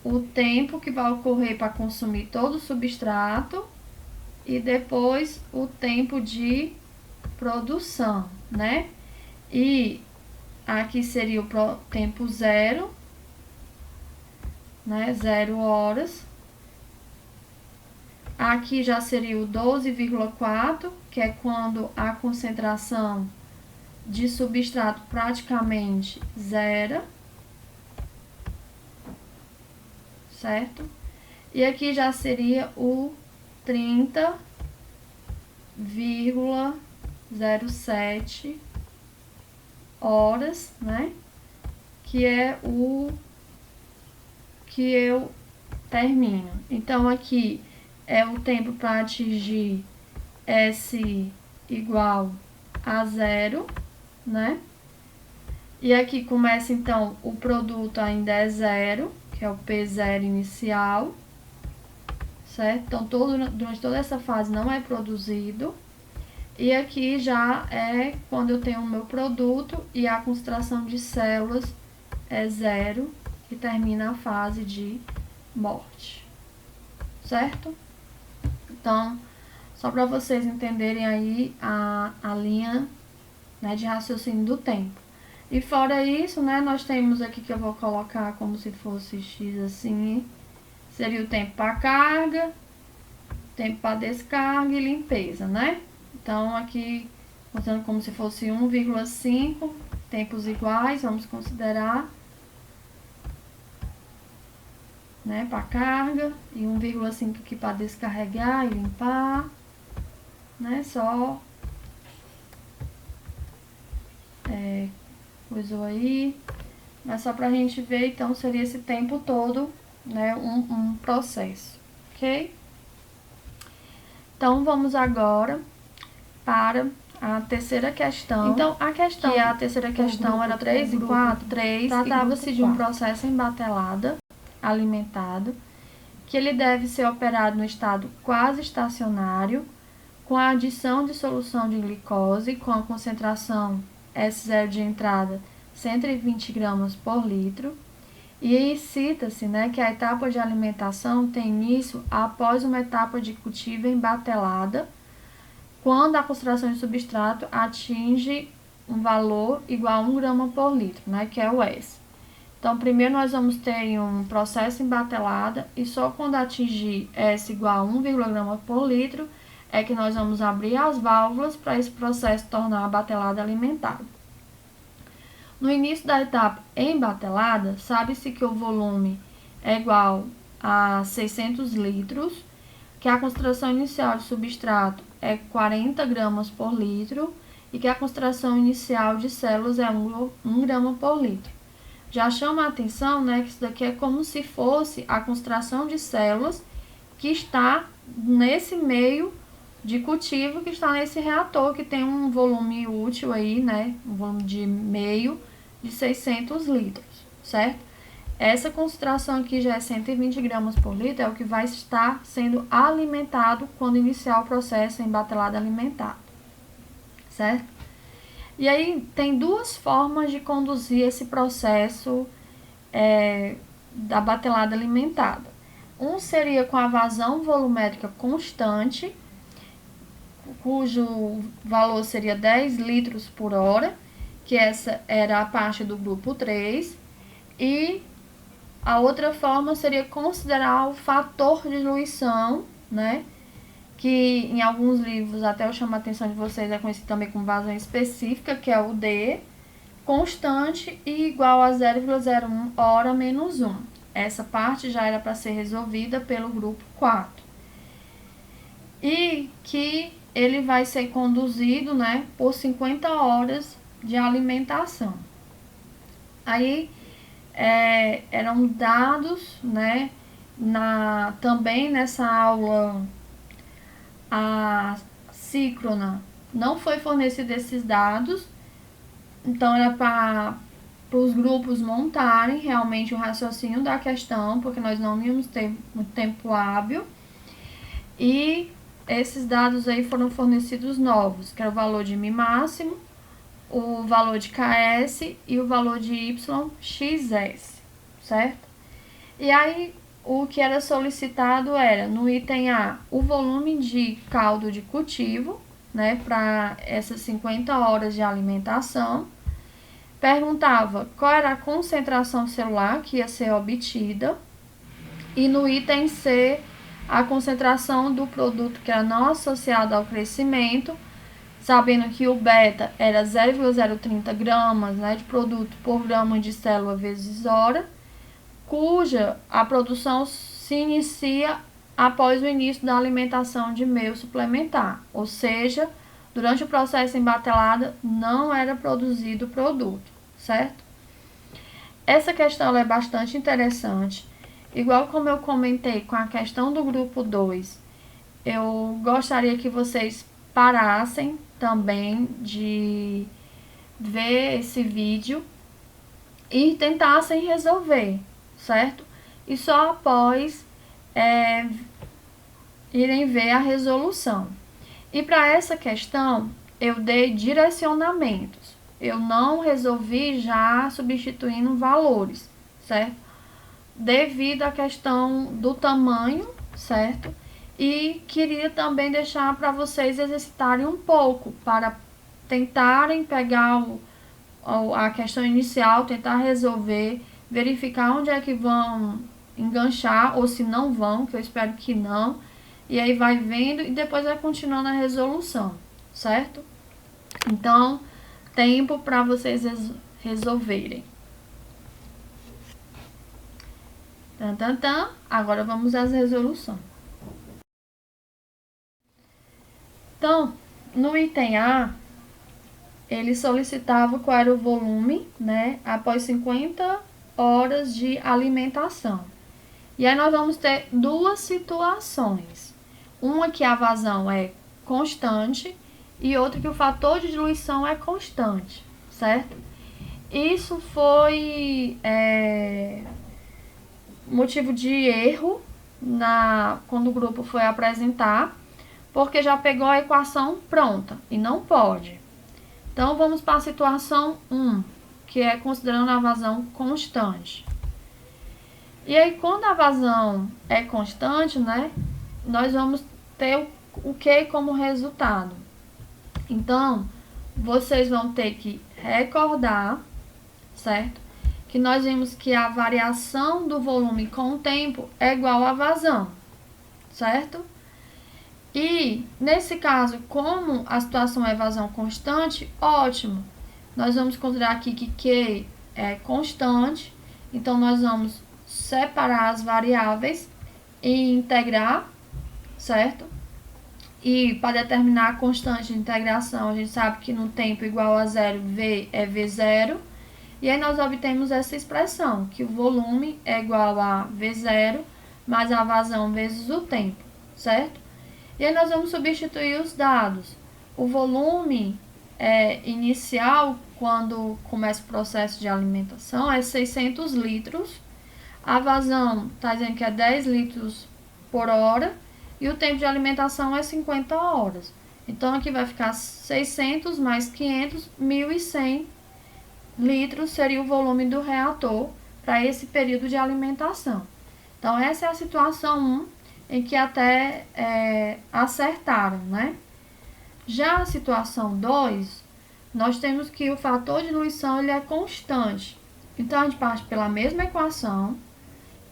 o tempo que vai ocorrer para consumir todo o substrato e depois o tempo de produção, né? E aqui seria o tempo zero, né? 0 horas. Aqui já seria o 12,4, que é quando a concentração de substrato praticamente zero, certo? E aqui já seria o 30,07 horas, né? Que é o que eu termino. Então, aqui é o tempo para atingir S igual a 0, né? E aqui começa, então, o produto ainda é 0, que é o P0 inicial, certo? Então, durante toda essa fase não é produzido. E aqui já é quando eu tenho o meu produto e a concentração de células é 0, que termina a fase de morte, certo? Então, só para vocês entenderem aí a linha, né, de raciocínio do tempo. E fora isso, né, nós temos aqui que eu vou colocar como se fosse X assim, seria o tempo para carga, tempo para descarga e limpeza, né? Então, aqui, mostrando como se fosse 1,5, tempos iguais, vamos considerar, né, para carga, e 1,5 aqui para descarregar e limpar, né, só coisou aí, mas só pra gente ver, então seria esse tempo todo né, um processo, ok? Então, vamos agora para a terceira questão. Então, a questão, que a terceira questão era 3 e 4, tratava-se de um processo em batelada alimentado, que ele deve ser operado no estado quase estacionário, com a adição de solução de glicose, com a concentração S0 de entrada 120 gramas por litro. E aí cita-se, né, que a etapa de alimentação tem início após uma etapa de cultivo em batelada, quando a concentração de substrato atinge um valor igual a 1 grama por litro, né, que é o S. Então, primeiro nós vamos ter um processo em batelada e só quando atingir S igual a 1, grama por litro é que nós vamos abrir as válvulas para esse processo tornar a batelada alimentada. No início da etapa em batelada, sabe-se que o volume é igual a 600 litros, que a concentração inicial de substrato é 40 gramas por litro e que a concentração inicial de células é 1 grama por litro. Já chama a atenção, né, que isso daqui é como se fosse a concentração de células que está nesse meio de cultivo, que está nesse reator, que tem um volume útil aí, né, um volume de meio de 600 litros, certo? Essa concentração aqui já é 120 gramas por litro, é o que vai estar sendo alimentado quando iniciar o processo em batelada alimentada, certo? E aí tem duas formas de conduzir esse processo da batelada alimentada. Um seria com a vazão volumétrica constante, cujo valor seria 10 litros por hora, que essa era a parte do grupo 3, e a outra forma seria considerar o fator de diluição, né, que em alguns livros, até eu chamo a atenção de vocês, é conhecido também como vazão específica, que é o D, constante e igual a 0,01 hora menos 1. Essa parte já era para ser resolvida pelo grupo 4. E que ele vai ser conduzido, né, por 50 horas de alimentação. Aí eram dados, né, também nessa aula assíncrona não foi fornecido esses dados, então era para os grupos montarem realmente o raciocínio da questão, porque nós não íamos ter muito tempo hábil, e esses dados aí foram fornecidos novos, que era o valor de Mi máximo, o valor de KS e o valor de YXS, certo? E aí, o que era solicitado era, no item A, o volume de caldo de cultivo, né, para essas 50 horas de alimentação. Perguntava qual era a concentração celular que ia ser obtida. E no item C, a concentração do produto que era não associado ao crescimento, sabendo que o beta era 0,030 gramas, né, de produto por grama de célula vezes hora, cuja a produção se inicia após o início da alimentação de meio suplementar, ou seja, durante o processo em batelada não era produzido o produto, certo? Essa questão é bastante interessante, igual como eu comentei com a questão do grupo 2, eu gostaria que vocês parassem também de ver esse vídeo e tentassem resolver, certo? E só após irem ver a resolução. E para essa questão, eu dei direcionamentos. Eu não resolvi já substituindo valores, certo? Devido à questão do tamanho, certo? E queria também deixar para vocês exercitarem um pouco, para tentarem pegar a questão inicial, tentar resolver, verificar onde é que vão enganchar, ou se não vão, que eu espero que não, e aí vai vendo e depois vai continuando a resolução, certo? Então, tempo para vocês resolverem. Agora vamos às resoluções. Então, no item A, ele solicitava qual era o volume, né, após 50 horas de alimentação. E aí nós vamos ter duas situações. Uma que a vazão é constante e outra que o fator de diluição é constante, certo? Isso foi motivo de erro quando o grupo foi apresentar, porque já pegou a equação pronta e não pode. Então, vamos para a situação 1, que é considerando a vazão constante. E aí, quando a vazão é constante, né, nós vamos ter o que como resultado? Então, vocês vão ter que recordar, certo? Que nós vimos que a variação do volume com o tempo é igual à vazão, certo? E, nesse caso, como a situação é vazão constante, ótimo. Nós vamos considerar aqui que Q é constante, então nós vamos separar as variáveis e integrar, certo? E para determinar a constante de integração, a gente sabe que no tempo igual a zero, V é V0. E aí nós obtemos essa expressão, que o volume é igual a V0 mais a vazão vezes o tempo, certo? E aí nós vamos substituir os dados. O volume inicial, quando começa o processo de alimentação, é 600 litros. A vazão está dizendo que é 10 litros por hora. E o tempo de alimentação é 50 horas. Então, aqui vai ficar 600 mais 500, 1.100 litros seria o volume do reator para esse período de alimentação. Então, essa é a situação 1, em que até acertaram, né? Já a situação 2, nós temos que o fator de diluição ele é constante. Então, a gente parte pela mesma equação,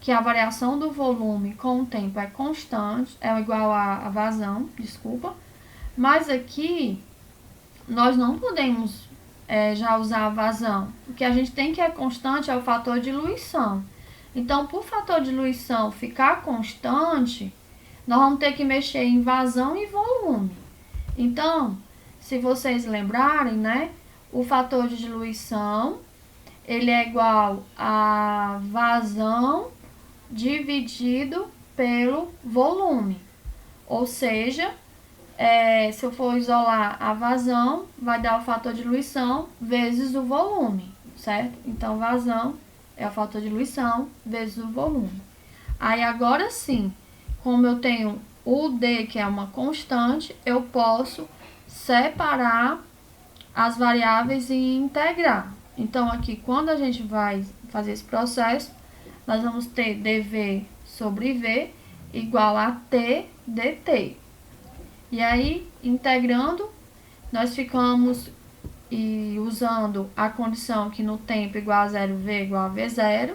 que a variação do volume com o tempo é constante, é igual à vazão, desculpa. Mas aqui, nós não podemos já usar a vazão. O que a gente tem que é constante é o fator de diluição. Então, para o fator de diluição ficar constante, nós vamos ter que mexer em vazão e volume. Então, se vocês lembrarem, né, o fator de diluição, ele é igual a vazão dividido pelo volume. Ou seja, se eu for isolar a vazão, vai dar o fator de diluição vezes o volume, certo? Então, vazão é o fator de diluição vezes o volume. Aí, agora sim, como eu tenho o D, que é uma constante, eu posso separar as variáveis e integrar. Então, aqui, quando a gente vai fazer esse processo, nós vamos ter dV sobre V igual a T dt. E aí, integrando, nós ficamos usando a condição que no tempo igual a 0, V igual a V0,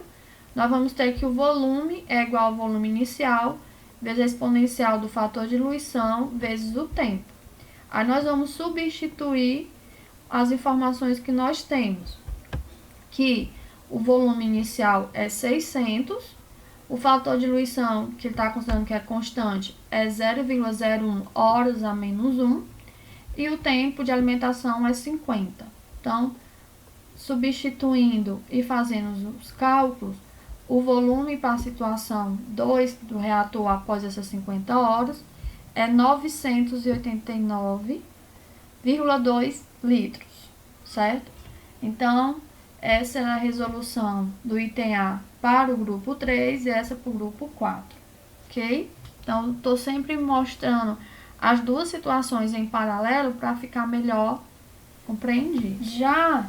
nós vamos ter que o volume é igual ao volume inicial vezes a exponencial do fator de diluição vezes o tempo. Aí nós vamos substituir as informações que nós temos, que o volume inicial é 600, o fator de diluição, que ele está considerando que é constante, é 0,01 horas a menos 1, e o tempo de alimentação é 50. Então, substituindo e fazendo os cálculos, o volume para a situação 2 do reator após essas 50 horas é 989,2 litros, certo? Então, essa é a resolução do item A para o grupo 3 e essa para o grupo 4, ok? Então, estou sempre mostrando as duas situações em paralelo para ficar melhor compreendido. Já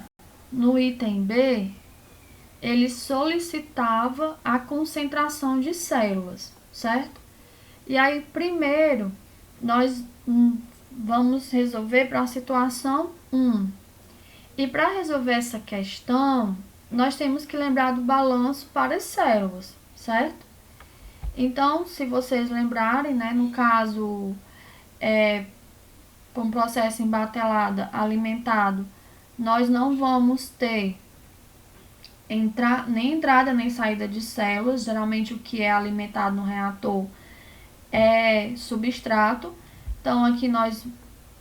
no item B, ele solicitava a concentração de células, certo? E aí, primeiro, nós vamos resolver para a situação 1. E para resolver essa questão, nós temos que lembrar do balanço para as células, certo? Então, se vocês lembrarem, né, no caso, com processo em batelada alimentado, nós não vamos ter nem entrada nem saída de células. Geralmente o que é alimentado no reator é substrato. Então, aqui nós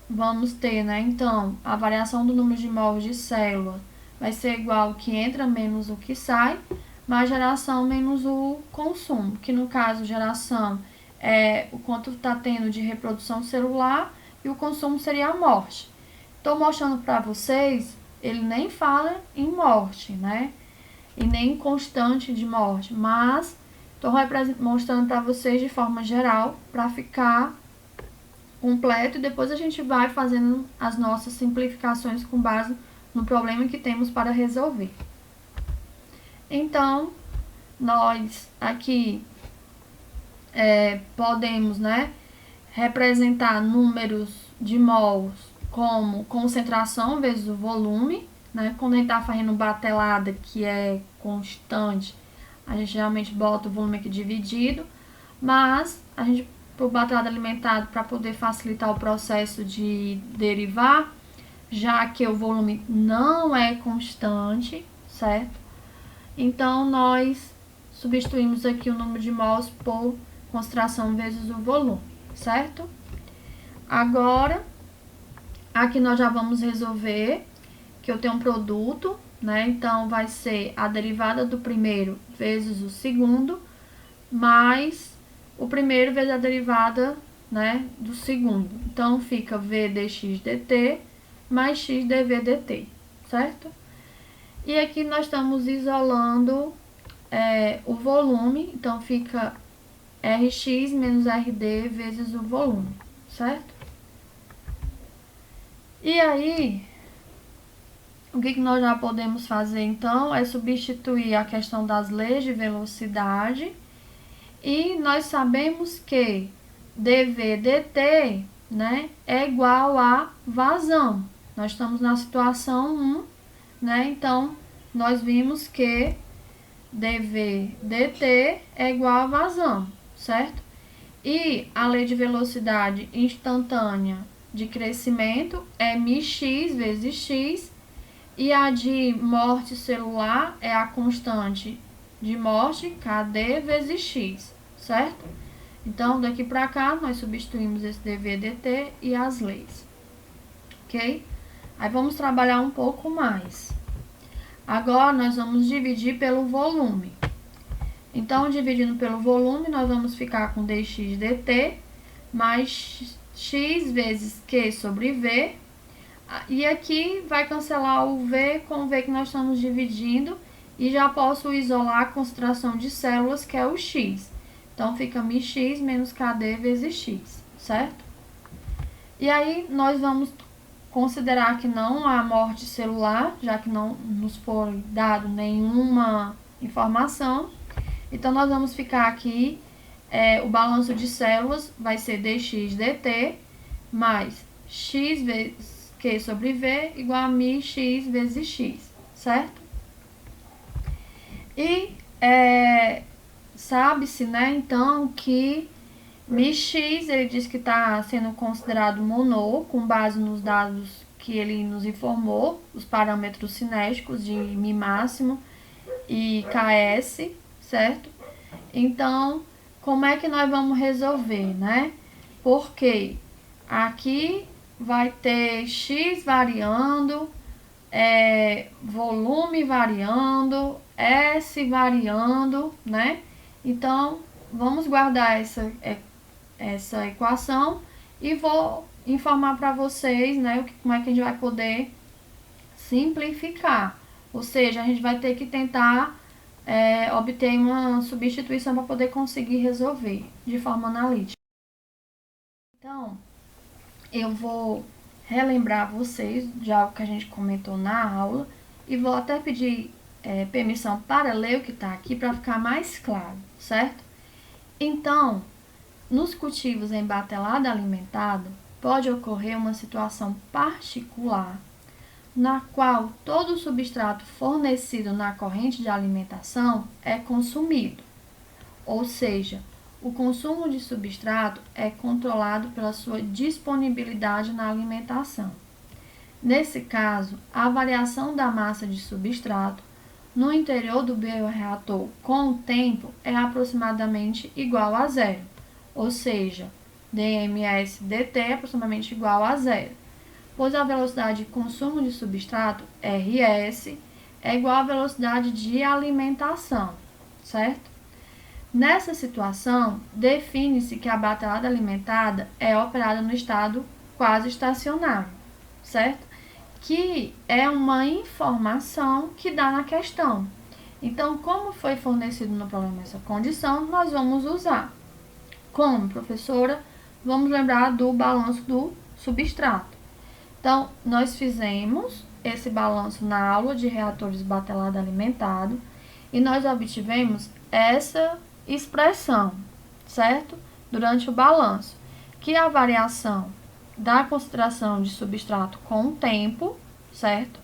vamos ter, né, então, a variação do número de mols de célula vai ser igual ao que entra menos o que sai. mais geração menos o consumo, que no caso geração é o quanto está tendo de reprodução celular e o consumo seria a morte. Estou mostrando para vocês, ele nem fala em morte, né? E nem constante de morte, mas estou mostrando para vocês de forma geral, para ficar completo, e depois a gente vai fazendo as nossas simplificações com base no problema que temos para resolver. Então, nós aqui podemos, né, representar números de mols como concentração vezes o volume, né? Quando a gente está fazendo batelada, que é constante, a gente geralmente bota o volume aqui dividido, mas a gente, por batelada alimentada, para poder facilitar o processo de derivar, já que o volume não é constante, certo? Então, nós substituímos aqui o número de mols por concentração vezes o volume, certo? Agora, aqui nós já vamos resolver que eu tenho um produto, né? Então, vai ser a derivada do primeiro vezes o segundo, mais o primeiro vezes a derivada, né, do segundo. Então, fica v dx dt mais x dv dt, certo? E aqui nós estamos isolando o volume, então fica Rx menos Rd vezes o volume, certo? E aí, o que nós já podemos fazer então é substituir a questão das leis de velocidade, e nós sabemos que dv dt, né, é igual a vazão. Nós estamos na situação 1, né? Então, nós vimos que dv dt é igual a vazão, certo? E a lei de velocidade instantânea de crescimento é μx vezes x, e a de morte celular é a constante de morte, Kd vezes x, certo? Então, daqui para cá, nós substituímos esse dv dt e as leis, ok? Aí, vamos trabalhar um pouco mais. Agora, nós vamos dividir pelo volume. Então, dividindo pelo volume, nós vamos ficar com dx dt mais x vezes q sobre v. E aqui vai cancelar o v com o v que nós estamos dividindo, e já posso isolar a concentração de células, que é o x. Então, fica μx menos kd vezes x, certo? E aí, nós vamos considerar que não há morte celular, já que não nos foi dado nenhuma informação. Então, nós vamos ficar aqui, o balanço de células vai ser dx dt mais x vezes q sobre v igual a μx vezes x, certo? E sabe-se, né, então, que μx, ele diz que está sendo considerado monô, com base nos dados que ele nos informou, os parâmetros cinéticos de mi máximo e Ks, certo? Então, como é que nós vamos resolver, né? Porque aqui vai ter x variando, volume variando, S variando, né? Então, vamos guardar essa equação e vou informar para vocês, né, como é que a gente vai poder simplificar. Ou seja, a gente vai ter que tentar obter uma substituição para poder conseguir resolver de forma analítica. Então, eu vou relembrar vocês de algo que a gente comentou na aula, e vou até pedir permissão para ler o que está aqui para ficar mais claro, certo? Então, nos cultivos em batelada alimentada, pode ocorrer uma situação particular na qual todo o substrato fornecido na corrente de alimentação é consumido, ou seja, o consumo de substrato é controlado pela sua disponibilidade na alimentação. Nesse caso, a variação da massa de substrato no interior do bioreator com o tempo é aproximadamente igual a zero, ou seja, dms dt é aproximadamente igual a zero, pois a velocidade de consumo de substrato, Rs, é igual à velocidade de alimentação, certo? Nessa situação, define-se que a batelada alimentada é operada no estado quase estacionário, certo? Que é uma informação que dá na questão. Então, como foi fornecido no problema essa condição, nós vamos usar. Como, professora? Vamos lembrar do balanço do substrato. Então, nós fizemos esse balanço na aula de reatores batelado alimentado e nós obtivemos essa expressão, certo? Durante o balanço, que a variação da concentração de substrato com o tempo, certo?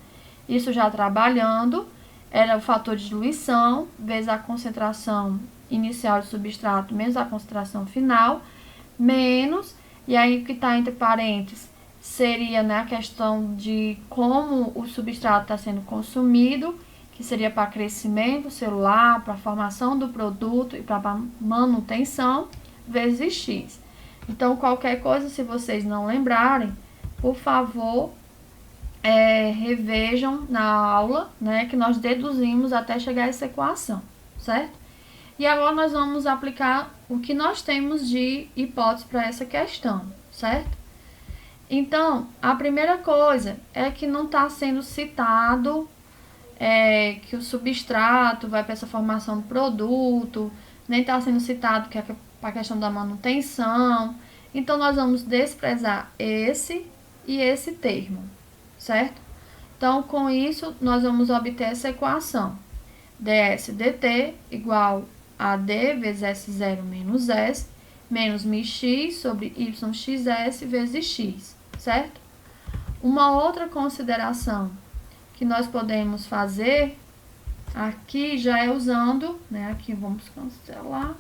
Isso já trabalhando, era o fator de diluição vezes a concentração inicial de substrato menos a concentração final, menos, e aí o que está entre parênteses seria, né, a questão de como o substrato está sendo consumido, que seria para crescimento celular, para formação do produto e para manutenção, vezes X. Então, qualquer coisa, se vocês não lembrarem, por favor, revejam na aula, né, que nós deduzimos até chegar a essa equação, certo? E agora nós vamos aplicar o que nós temos de hipótese para essa questão, certo? Então, a primeira coisa é que não está sendo citado que o substrato vai para essa formação do produto, nem está sendo citado que é para a questão da manutenção. Então, nós vamos desprezar esse e esse termo, certo? Então, com isso, nós vamos obter essa equação. ds dt igual a d vezes S0 menos S, menos μx sobre yxs vezes x, certo? Uma outra consideração que nós podemos fazer aqui já é usando, né? Aqui vamos cancelar.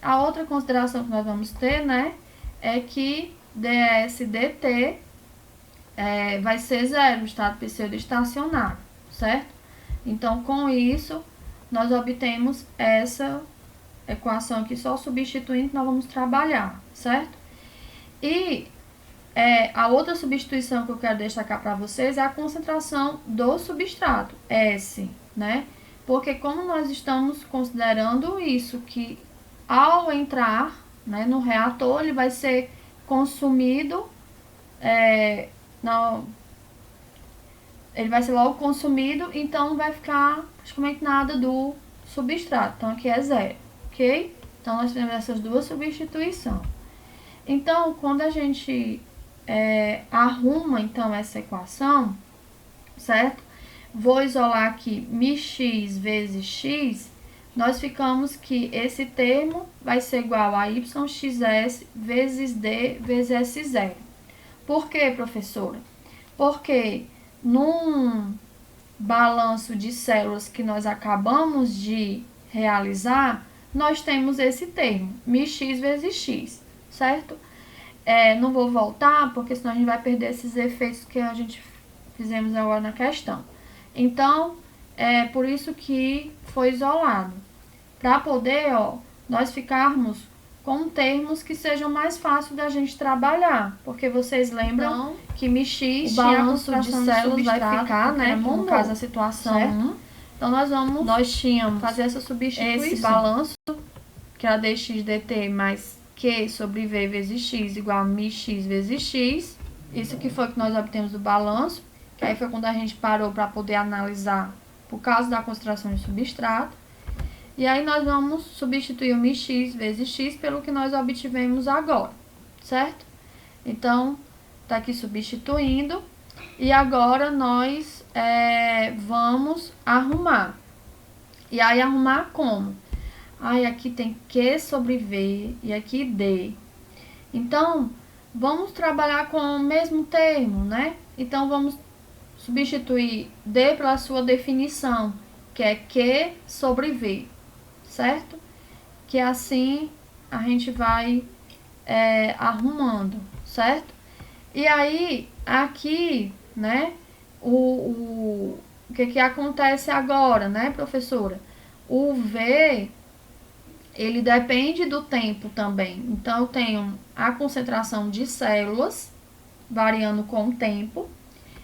A outra consideração que nós vamos ter, né, é que ds dt vai ser zero, estado pseudo-estacionário, certo? Então, com isso, nós obtemos essa equação aqui, só substituindo, nós vamos trabalhar, certo? E a outra substituição que eu quero destacar para vocês é a concentração do substrato, S, né? Porque como nós estamos considerando isso, que ao entrar, né, no reator, ele vai ser consumido, ele vai ser logo consumido, então não vai ficar praticamente nada do substrato. Então, aqui é zero, ok? Então, nós temos essas duas substituições. Então, quando a gente arruma, então, essa equação, certo? Vou isolar aqui μx vezes x, nós ficamos que esse termo vai ser igual a yxs vezes d vezes S0. Por quê, professora? Porque num balanço de células que nós acabamos de realizar, nós temos esse termo, μx vezes x, certo? Não vou voltar, porque senão a gente vai perder esses efeitos que a gente fizemos agora na questão. Então, é por isso que foi isolado. Para poder, nós ficarmos com termos que sejam mais fáceis da gente trabalhar. Porque vocês lembram que μx, o balanço de células vai ficar, né? No caso, a situação 1. Então, nós tínhamos fazer essa substituição. Esse balanço, que era dx dt mais Q sobre V vezes X igual a μx vezes X. Isso que foi que nós obtemos do balanço, que aí foi quando a gente parou para poder analisar por causa da concentração de substrato. E aí nós vamos substituir o μx vezes X pelo que nós obtivemos agora, certo? Então, tá aqui substituindo. E agora nós vamos arrumar. E aí arrumar como? Aqui tem Q sobre V e aqui D. Então, vamos trabalhar com o mesmo termo, né? Então, vamos substituir D pela sua definição, que é Q sobre V, certo? Que assim a gente vai arrumando, certo? E aí, aqui, né, o que acontece agora, né, professora? O V, ele depende do tempo também. Então, eu tenho a concentração de células variando com o tempo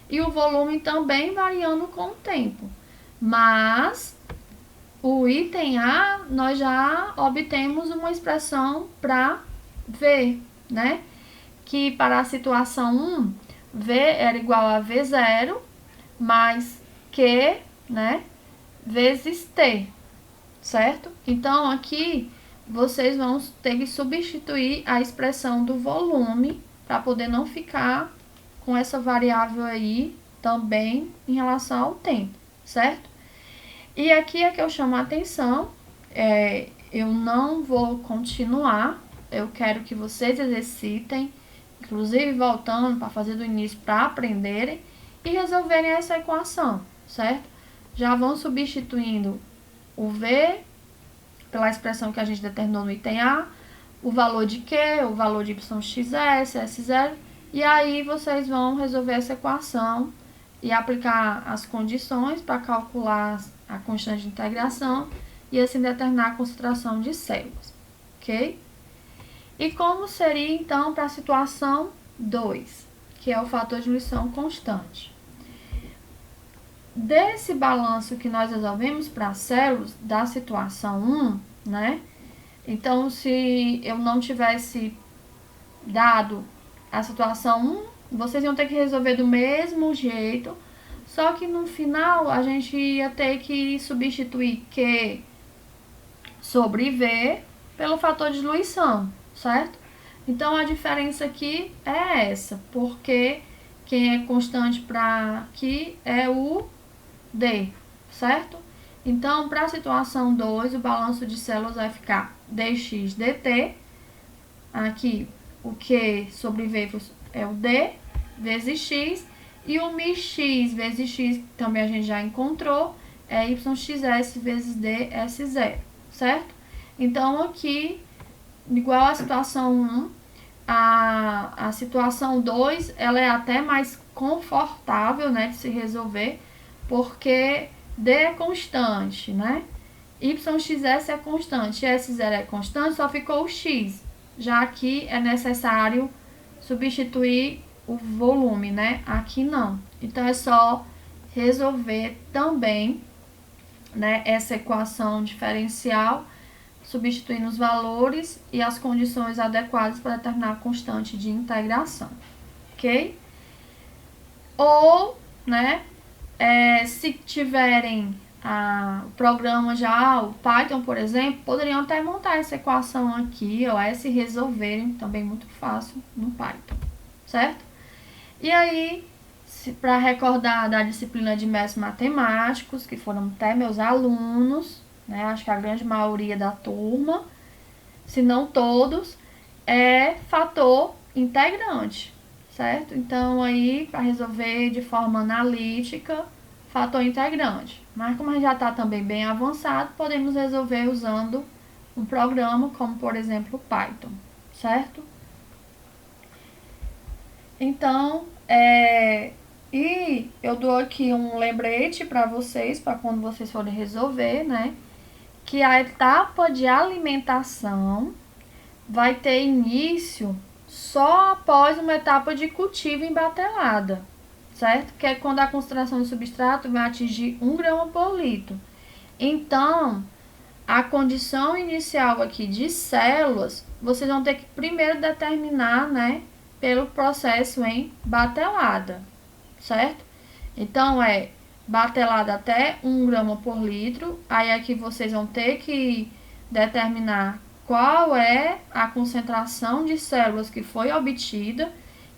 e o volume também variando com o tempo. Mas o item A, nós já obtemos uma expressão para V, né? Que para a situação 1, V era igual a V0 mais Q, né? Vezes T, certo? Então, aqui vocês vão ter que substituir a expressão do volume para poder não ficar com essa variável aí também em relação ao tempo, certo? E aqui é que eu chamo a atenção, eu não vou continuar, eu quero que vocês exercitem, inclusive voltando para fazer do início para aprenderem e resolverem essa equação, certo? Já vão substituindo o V pela expressão que a gente determinou no item A, o valor de Q, o valor de YXS, S0, e aí vocês vão resolver essa equação e aplicar as condições para calcular a constante de integração e assim determinar a concentração de células, ok? E como seria então para a situação 2, que é o fator de diluição constante? Desse balanço que nós resolvemos para células da situação 1, né? Então, se eu não tivesse dado a situação 1, vocês iam ter que resolver do mesmo jeito, só que no final a gente ia ter que substituir Q sobre V pelo fator de diluição, certo? Então, a diferença aqui é essa, porque quem é constante para aqui é o D, certo? Então, para a situação 2, o balanço de células vai ficar dx dt. Aqui, o Q sobre V é o D vezes x. E o μx vezes x, que também a gente já encontrou, é yxs vezes ds0, certo? Então, aqui, igual à situação 1, a situação 2, ela é até mais confortável, né, de se resolver, porque D é constante, né? YXS é constante, S0 é constante, só ficou o X. Já aqui é necessário substituir o volume, né? Aqui não. Então, é só resolver também, né, essa equação diferencial, substituindo os valores e as condições adequadas para determinar a constante de integração, ok? Ou, né, se tiverem o programa já, o Python, por exemplo, poderiam até montar essa equação aqui, ó, se resolverem, também muito fácil no Python, certo? E aí, para recordar da disciplina de métodos matemáticos, que foram até meus alunos, né, acho que a grande maioria da turma, se não todos, é fator integrante, certo? Então, aí, para resolver de forma analítica, fator integrante. Mas como a gente já está também bem avançado, podemos resolver usando um programa como, por exemplo, o Python, certo? Então, e eu dou aqui um lembrete para vocês, para quando vocês forem resolver, né? Que a etapa de alimentação vai ter início só após uma etapa de cultivo embatelada, certo? Que é quando a concentração do substrato vai atingir 1 grama por litro. Então, a condição inicial aqui de células, vocês vão ter que primeiro determinar, né, pelo processo em batelada, certo? Então, batelada até 1 grama por litro. Aí aqui vocês vão ter que determinar qual é a concentração de células que foi obtida,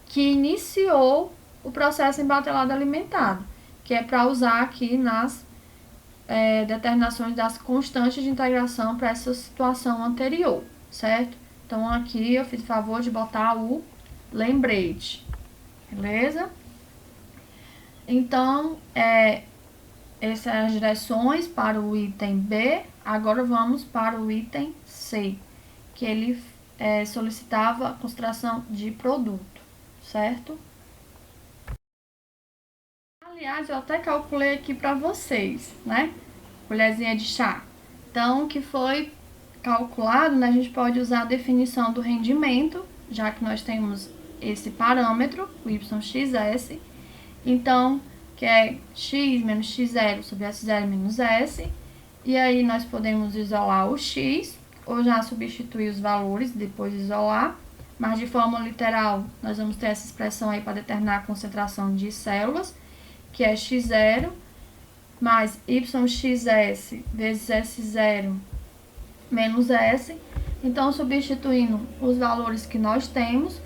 que iniciou o processo em batelada alimentado, que é para usar aqui nas determinações das constantes de integração para essa situação anterior, certo? Então, aqui eu fiz favor de botar o lembrete, beleza? Então, essas são as direções para o item B. Agora vamos para o item C, que ele solicitava a concentração de produto, certo? Aliás, eu até calculei aqui para vocês, né? Colherzinha de chá. Então, o que foi calculado, né? A gente pode usar a definição do rendimento, já que nós temos esse parâmetro, o YXS, Então, que é x menos x0 sobre s0 menos s. E aí nós podemos isolar o x, ou já substituir os valores, depois isolar. Mas de forma literal, nós vamos ter essa expressão aí para determinar a concentração de células, que é x0 mais yxs vezes s0 menos s. Então, substituindo os valores que nós temos,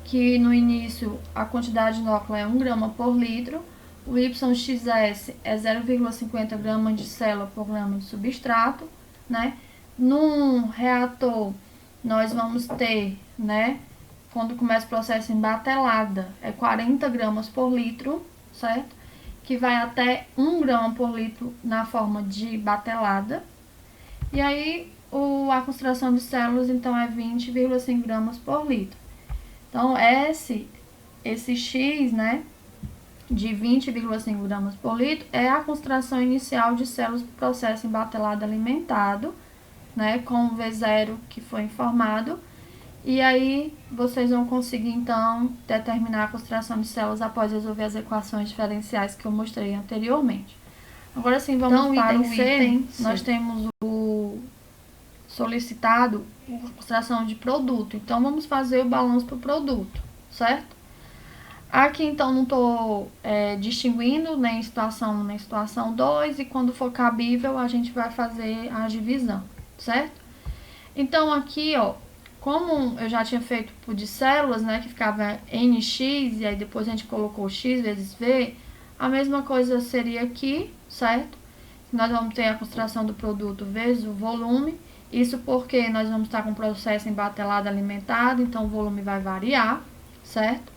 que no início a quantidade de núcleo é 1 grama por litro, o YXS é 0,50 gramas de célula por grama de substrato, né? Num reator, nós vamos ter, né, quando começa o processo em batelada, é 40 gramas por litro, certo? Que vai até 1 grama por litro na forma de batelada. E aí, a concentração de células, então, é 20,5 gramas por litro. Então, esse X, né, de 20,5 gramas por litro é a concentração inicial de células do processo em batelada alimentado, né, com o V0 que foi informado. E aí, vocês vão conseguir, então, determinar a concentração de células após resolver as equações diferenciais que eu mostrei anteriormente. Agora sim, vamos para o item C. Nós temos o solicitado, a concentração de produto. Então, vamos fazer o balanço para o produto, certo? Aqui, então, não estou distinguindo nem situação 1 nem situação 2, e quando for cabível, a gente vai fazer a divisão, certo? Então, aqui, ó, como eu já tinha feito por de células, né, que ficava nx, e aí depois a gente colocou x vezes v, a mesma coisa seria aqui, certo? Nós vamos ter a concentração do produto vezes o volume, isso porque nós vamos estar com o processo em batelada alimentado, então o volume vai variar, certo?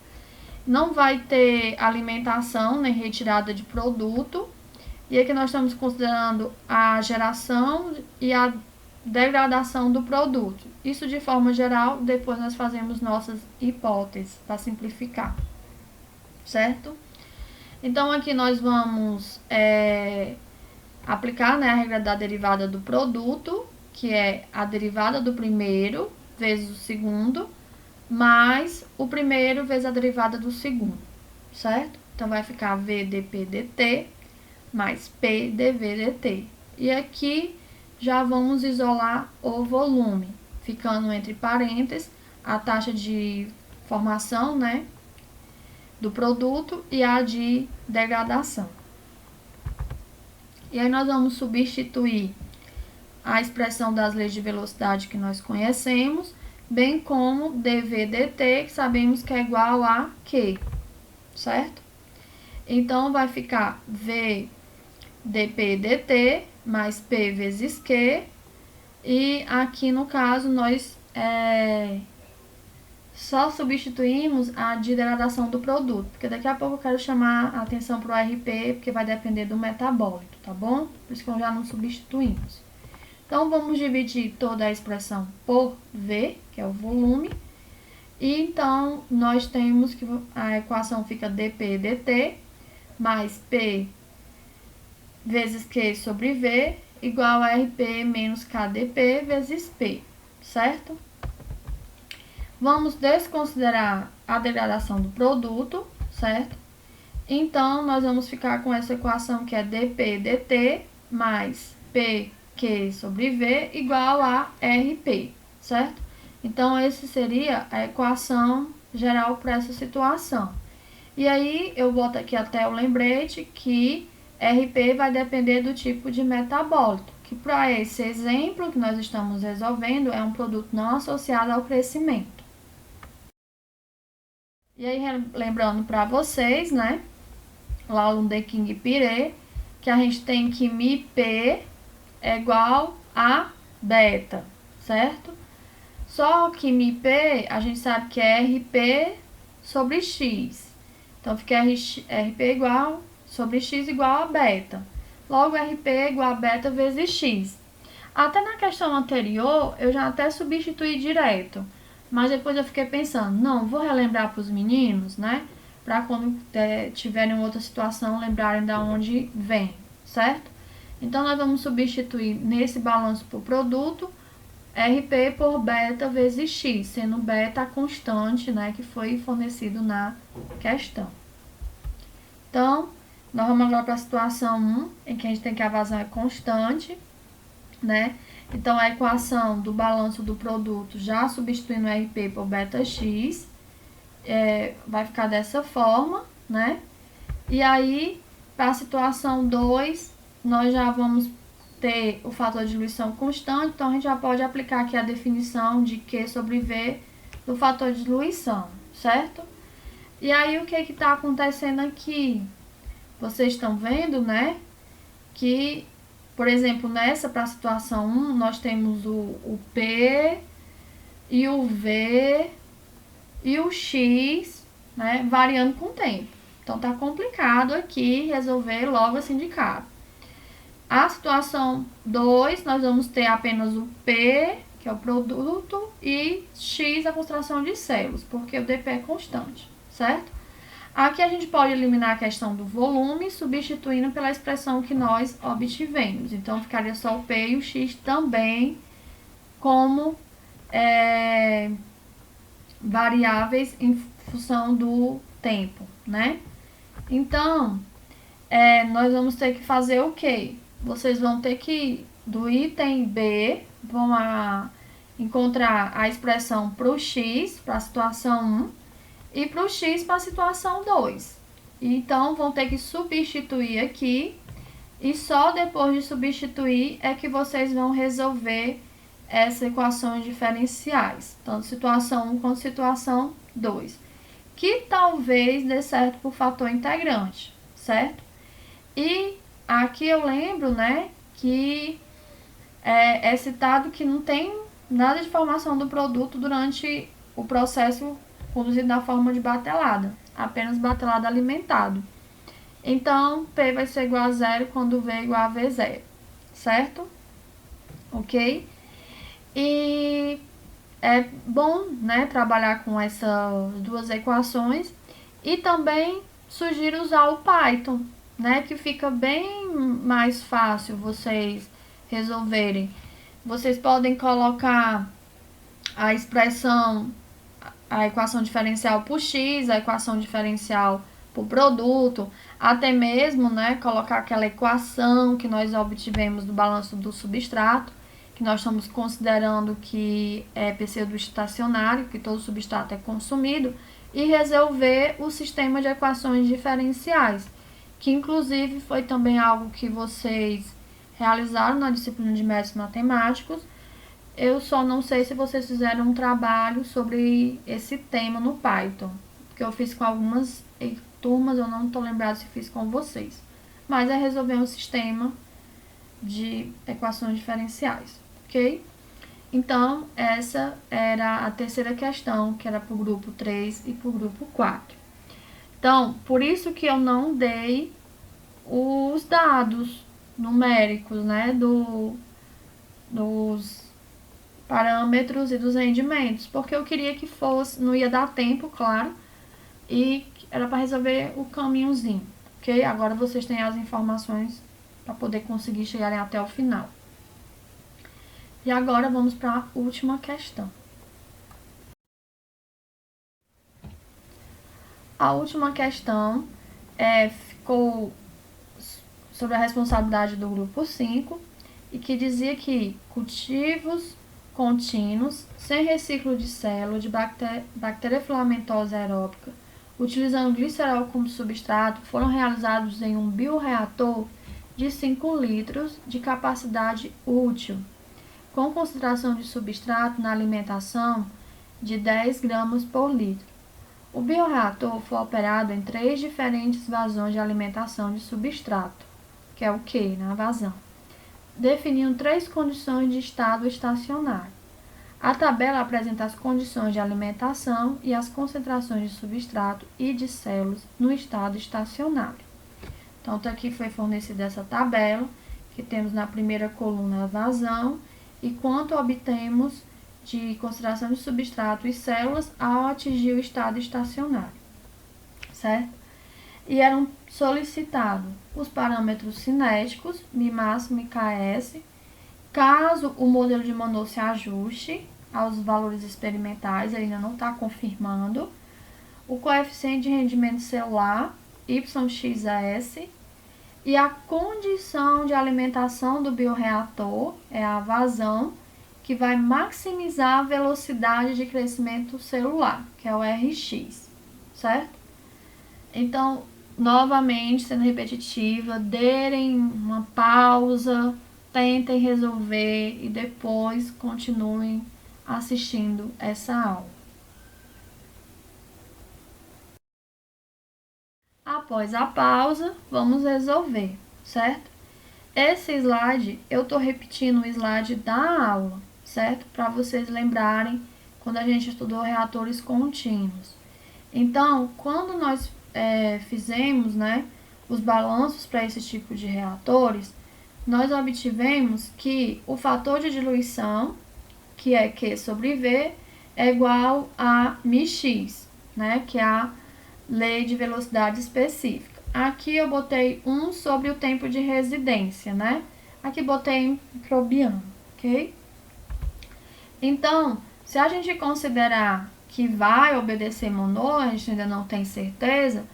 Não vai ter alimentação nem retirada de produto, e aqui nós estamos considerando a geração e a degradação do produto. Isso de forma geral, depois nós fazemos nossas hipóteses para simplificar, certo? Então, aqui nós vamos aplicar, né, a regra da derivada do produto, que é a derivada do primeiro vezes o segundo, mais o primeiro vezes a derivada do segundo, certo? Então, vai ficar v dp dt mais p dv dt. E aqui já vamos isolar o volume, ficando entre parênteses a taxa de formação, né, do produto e a de degradação. E aí nós vamos substituir a expressão das leis de velocidade que nós conhecemos, bem como dv dt, que sabemos que é igual a Q, certo? Então, vai ficar v dp dt mais p vezes q, e aqui no caso nós só substituímos a de degradação do produto, porque daqui a pouco eu quero chamar a atenção para o RP, porque vai depender do metabólito, tá bom? Por isso que eu já não substituímos. Então, vamos dividir toda a expressão por V, que é o volume, e então nós temos que a equação fica dp dt mais p vezes Q sobre V igual a RP menos KdP vezes P, certo? Vamos desconsiderar a degradação do produto, certo? Então, nós vamos ficar com essa equação que é dp dt mais pq sobre v igual a rp, certo? Então, essa seria a equação geral para essa situação. E aí, eu boto aqui até o lembrete que RP vai depender do tipo de metabólito, que para esse exemplo que nós estamos resolvendo é um produto não associado ao crescimento. E aí, lembrando para vocês, né, lá no The King Pirê, que a gente tem que μP é igual a beta, certo? Só que μP a gente sabe que é RP sobre X. Então, fica RP igual sobre X igual a beta. Logo, RP é igual a beta vezes X. Até na questão anterior, eu já até substituí direto. Mas depois eu fiquei pensando, não, vou relembrar para os meninos, né? Para quando tiverem outra situação, lembrarem de onde vem, certo? Então, nós vamos substituir nesse balanço por produto, RP por beta vezes X, sendo beta a constante, né, que foi fornecido na questão. Então, nós vamos agora para a situação 1, em que a gente tem que a vazão é constante, né? Então, a equação do balanço do produto, já substituindo o RP por beta-x, vai ficar dessa forma, né? E aí, para a situação 2, nós já vamos ter o fator de diluição constante, então a gente já pode aplicar aqui a definição de Q sobre V do fator de diluição, certo? E aí, o que está acontecendo aqui? Vocês estão vendo, né? Que, por exemplo, nessa para a situação 1, nós temos o P e o V e o X, né, variando com o tempo. Então, tá complicado aqui resolver logo assim de cara. A situação 2, nós vamos ter apenas o P, que é o produto, e X, a concentração de células, porque o DP é constante, certo? Aqui a gente pode eliminar a questão do volume, substituindo pela expressão que nós obtivemos. Então, ficaria só o P e o X também como variáveis em função do tempo, né? Então, nós vamos ter que fazer o quê? Vocês vão ter que, do item B, vão encontrar a expressão para o X, para a situação 1, e para o X para a situação 2. Então, vão ter que substituir aqui, e só depois de substituir é que vocês vão resolver essas equações diferenciais, tanto situação 1 quanto situação 2, que talvez dê certo por fator integrante, certo? E aqui eu lembro, né, que é citado que não tem nada de formação do produto durante o processo conduzido na forma de batelada, apenas batelada alimentado. Então, P vai ser igual a 0 quando V é igual a V0, certo? Ok? E é bom, né, trabalhar com essas duas equações e também sugiro usar o Python, né, que fica bem mais fácil vocês resolverem. Vocês podem colocar a expressão, a equação diferencial por x, a equação diferencial por produto, até mesmo, né, colocar aquela equação que nós obtivemos do balanço do substrato, que nós estamos considerando que é pseudo-estacionário, que todo substrato é consumido, e resolver o sistema de equações diferenciais, que inclusive foi também algo que vocês realizaram na disciplina de métodos matemáticos. Eu só não sei se vocês fizeram um trabalho sobre esse tema no Python, porque eu fiz com algumas turmas, eu não estou lembrada se fiz com vocês. Mas é resolver um sistema de equações diferenciais, ok? Então, essa era a terceira questão, que era para o grupo 3 e para o grupo 4. Então, por isso que eu não dei os dados numéricos, né, dos parâmetros e dos rendimentos, porque eu queria que fosse, não ia dar tempo, claro, e era para resolver o caminhozinho, ok? Agora vocês têm as informações para poder conseguir chegarem até o final. E agora vamos para a última questão. A última questão ficou sobre a responsabilidade do grupo 5 e que dizia que cultivos contínuos, sem reciclo de célula, de bactéria filamentosa aeróbica, utilizando glicerol como substrato, foram realizados em um bioreator de 5 litros de capacidade útil, com concentração de substrato na alimentação de 10 gramas por litro. O bioreator foi operado em 3 diferentes vazões de alimentação de substrato, que é o Q, na vazão, definindo 3 condições de estado estacionário. A tabela apresenta as condições de alimentação e as concentrações de substrato e de células no estado estacionário. Então, aqui foi fornecida essa tabela, que temos na primeira coluna a vazão e quanto obtemos de concentração de substrato e células ao atingir o estado estacionário, certo? E eram solicitados os parâmetros cinéticos, Mi máximo e KS, caso o modelo de Monod se ajuste aos valores experimentais, ele ainda não está confirmando, o coeficiente de rendimento celular YXS, e a condição de alimentação do bioreator é a vazão, que vai maximizar a velocidade de crescimento celular, que é o Rx, certo? Então, novamente, sendo repetitiva, derem uma pausa, tentem resolver e depois continuem assistindo essa aula. Após a pausa, vamos resolver, certo? Esse slide, eu tô repetindo o slide da aula, certo? Para vocês lembrarem quando a gente estudou reatores contínuos. Então, quando nós fizemos, né, os balanços para esse tipo de reatores, nós obtivemos que o fator de diluição, que é Q sobre V, é igual a μx, né, que é a lei de velocidade específica. Aqui eu botei 1 sobre o tempo de residência, né? Aqui botei microbiano, ok? Então, se a gente considerar que vai obedecer Monod, a gente ainda não tem certeza,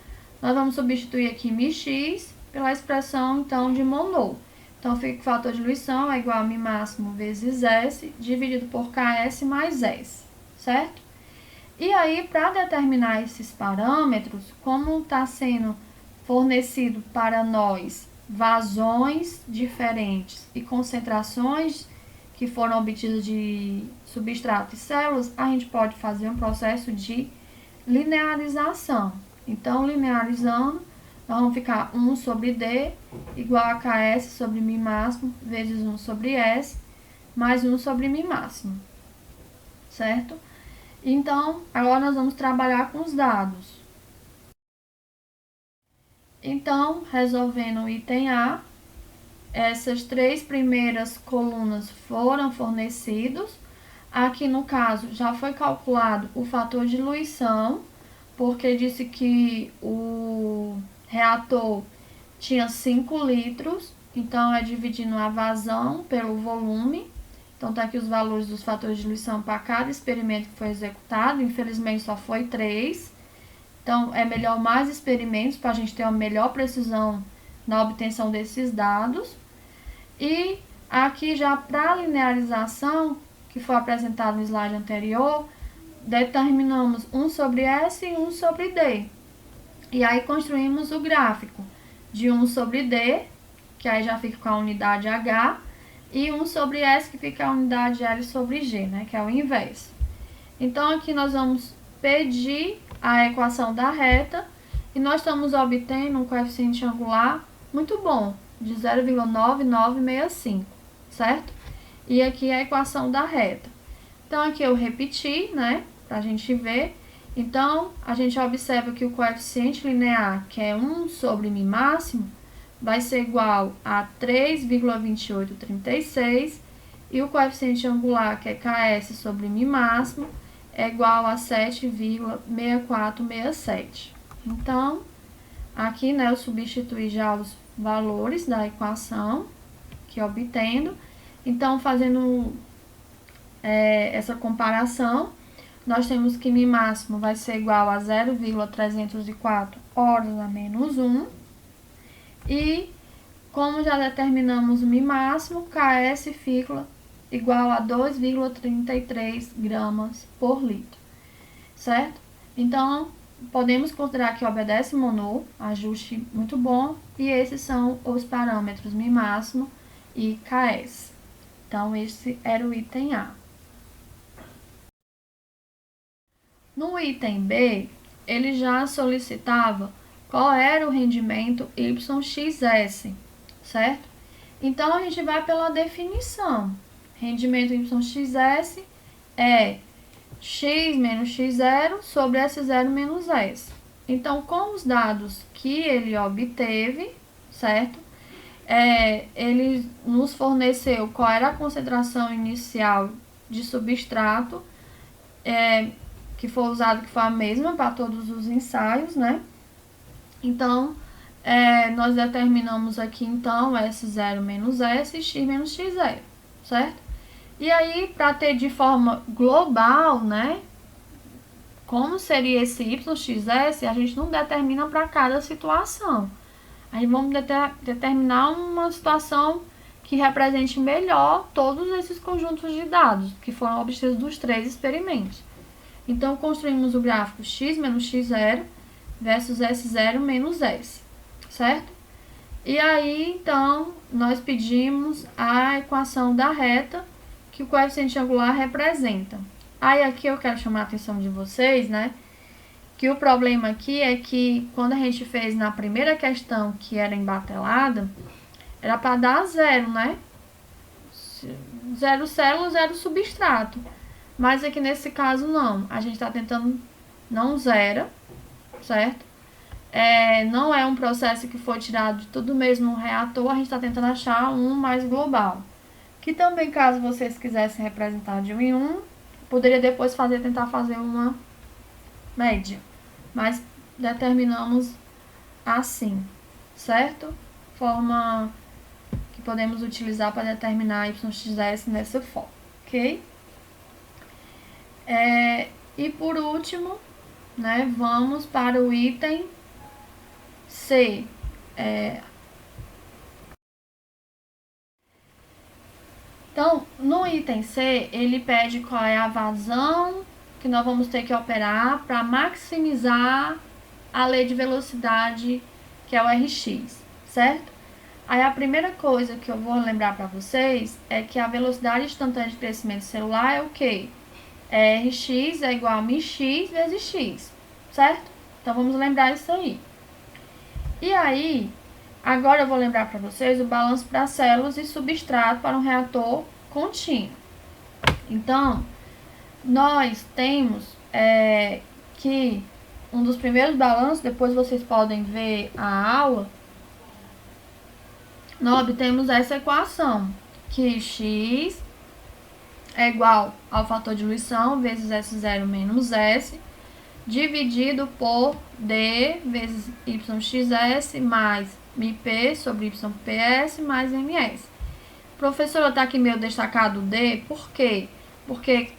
nós vamos substituir aqui μx pela expressão, então, de Monod. Então, fica que o fator de diluição é igual a μ máximo vezes S, dividido por Ks mais S, certo? E aí, para determinar esses parâmetros, como está sendo fornecido para nós vazões diferentes e concentrações que foram obtidas de substrato e células, a gente pode fazer um processo de linearização. Então, linearizando, nós vamos ficar 1 sobre D igual a Ks sobre μ máximo vezes 1 sobre S mais 1 sobre μ máximo, certo? Então, agora nós vamos trabalhar com os dados. Então, resolvendo o item A, essas 3 primeiras colunas foram fornecidos. Aqui no caso, já foi calculado o fator de diluição, porque disse que o reator tinha 5 litros, então é dividindo a vazão pelo volume. Então, tá aqui os valores dos fatores de diluição para cada experimento que foi executado. Infelizmente, só foi 3. Então, é melhor mais experimentos para a gente ter uma melhor precisão na obtenção desses dados. E aqui já para a linearização, que foi apresentado no slide anterior, determinamos 1 sobre S e 1 sobre D. E aí construímos o gráfico de 1 sobre D, que aí já fica com a unidade H, e 1 sobre S, que fica a unidade L sobre G, né, que é o inverso. Então, aqui nós vamos pedir a equação da reta, e nós estamos obtendo um coeficiente angular muito bom, de 0,9965, certo? E aqui é a equação da reta. Então, aqui eu repeti, né, para a gente ver. Então, a gente observa que o coeficiente linear, que é 1 sobre μ máximo, vai ser igual a 3,2836, e o coeficiente angular, que é Ks sobre μ máximo, é igual a 7,6467. Então, aqui, né, eu substituí já os valores da equação que obtendo. Então, fazendo essa comparação, nós temos que μ máximo vai ser igual a 0,304 horas a menos 1. E, como já determinamos o μ máximo, Ks fica igual a 2,33 gramas por litro, certo? Então, podemos considerar que obedece Monod, ajuste muito bom, e esses são os parâmetros μ máximo e Ks. Então, esse era o item A. No item B, ele já solicitava qual era o rendimento YXS, certo? Então, a gente vai pela definição. Rendimento YXS é x menos x0 sobre S0 menos S. Então, com os dados que ele obteve, certo? Ele nos forneceu qual era a concentração inicial de substrato, que foi usado, que foi a mesma para todos os ensaios, né? Então, nós determinamos aqui, então, S0 menos S e x menos x0, certo? E aí, para ter de forma global, né, como seria esse YXS, a gente não determina para cada situação. Aí vamos determinar uma situação que represente melhor todos esses conjuntos de dados que foram obtidos dos 3 experimentos. Então, construímos o gráfico x menos x0 versus S0 menos S, certo? E aí, então, nós pedimos a equação da reta que o coeficiente angular representa. Aí, aqui eu quero chamar a atenção de vocês, né? Que o problema aqui é que quando a gente fez na primeira questão, que era embatelada, era para dar 0, né? 0 célula, 0 substrato. Mas aqui nesse caso não. A gente está tentando não zero, certo? Não é um processo que foi tirado de tudo mesmo no reator, a gente está tentando achar um mais global. Que também, caso vocês quisessem representar de 1 em 1, poderia depois tentar fazer uma média. Mas determinamos assim, certo? Forma que podemos utilizar para determinar YXS nessa forma, ok? E por último, né, vamos para o item C. Então, no item C, ele pede qual é a vazão que nós vamos ter que operar para maximizar a lei de velocidade, que é o Rx, certo? Aí a primeira coisa que eu vou lembrar para vocês é que a velocidade instantânea de crescimento celular é o quê? Rx é igual a μx vezes x, certo? Então vamos lembrar isso aí. E aí, agora eu vou lembrar para vocês o balanço para células e substrato para um reator contínuo. Então, nós temos que um dos primeiros balanços, depois vocês podem ver a aula, nós obtemos essa equação, que x é igual ao fator de diluição vezes S0 menos S, dividido por D vezes YXS mais μP sobre YPS mais MS. Professora, está aqui meio destacado o D, por quê? Porque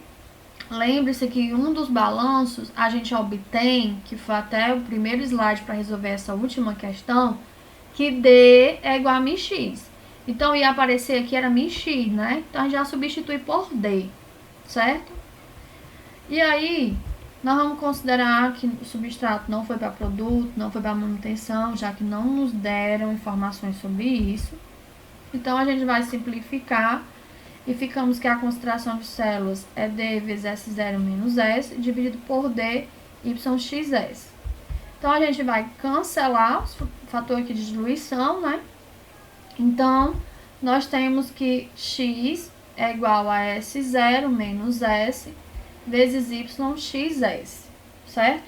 lembre-se que um dos balanços a gente obtém, que foi até o primeiro slide para resolver essa última questão, que D é igual a μx. Então, ia aparecer aqui, era μx, né? Então, a gente já substitui por D, certo? E aí, nós vamos considerar que o substrato não foi para produto, não foi para manutenção, já que não nos deram informações sobre isso. Então, a gente vai simplificar e ficamos que a concentração de células é D vezes S0 menos S, dividido por D, YXS. Então, a gente vai cancelar o fator aqui de diluição, né? Então, nós temos que x é igual a S0 menos S vezes YXS, certo?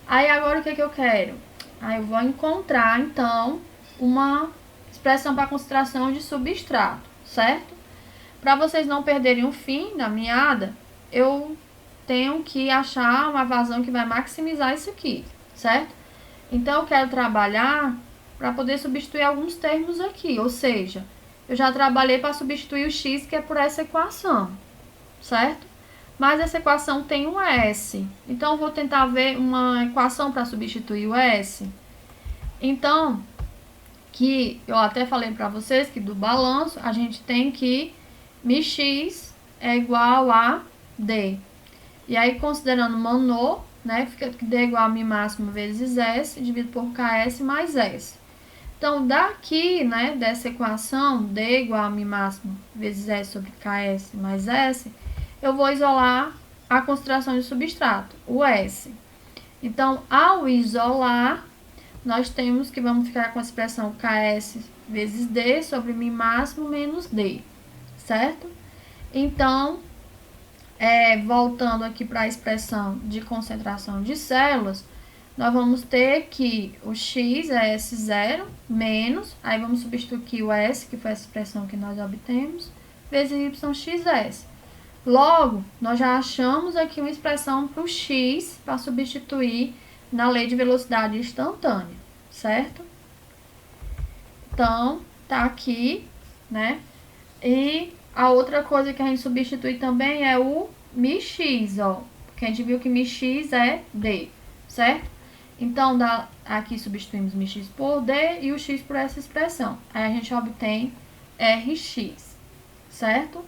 Aí, agora o que eu quero? Aí, eu vou encontrar, então, uma expressão para concentração de substrato, certo? Para vocês não perderem o fim da meada, eu tenho que achar uma vazão que vai maximizar isso aqui, certo? Então, eu quero trabalhar para poder substituir alguns termos aqui, ou seja, eu já trabalhei para substituir o x, que é por essa equação, certo? Mas essa equação tem um S, então eu vou tentar ver uma equação para substituir o S. Então, que eu até falei para vocês que do balanço a gente tem que μx é igual a D. E aí, considerando Monod, né, fica que D é igual a μ máximo vezes S, dividido por KS mais S. Então, daqui, né, dessa equação, D igual a μ máximo vezes S sobre KS mais S, eu vou isolar a concentração de substrato, o S. Então, ao isolar, nós temos que vamos ficar com a expressão KS vezes D sobre μ máximo menos D, certo? Então, voltando aqui para a expressão de concentração de células, nós vamos ter que o x é S0 menos, aí vamos substituir o S, que foi essa expressão que nós obtemos, vezes YXS. Logo, nós já achamos aqui uma expressão para o x para substituir na lei de velocidade instantânea, certo? Então, tá aqui, né? E a outra coisa que a gente substitui também é o μx, ó. porque a gente viu que μx é d, certo? Então, aqui substituímos μx por d e o x por essa expressão. Aí a gente obtém Rx, certo?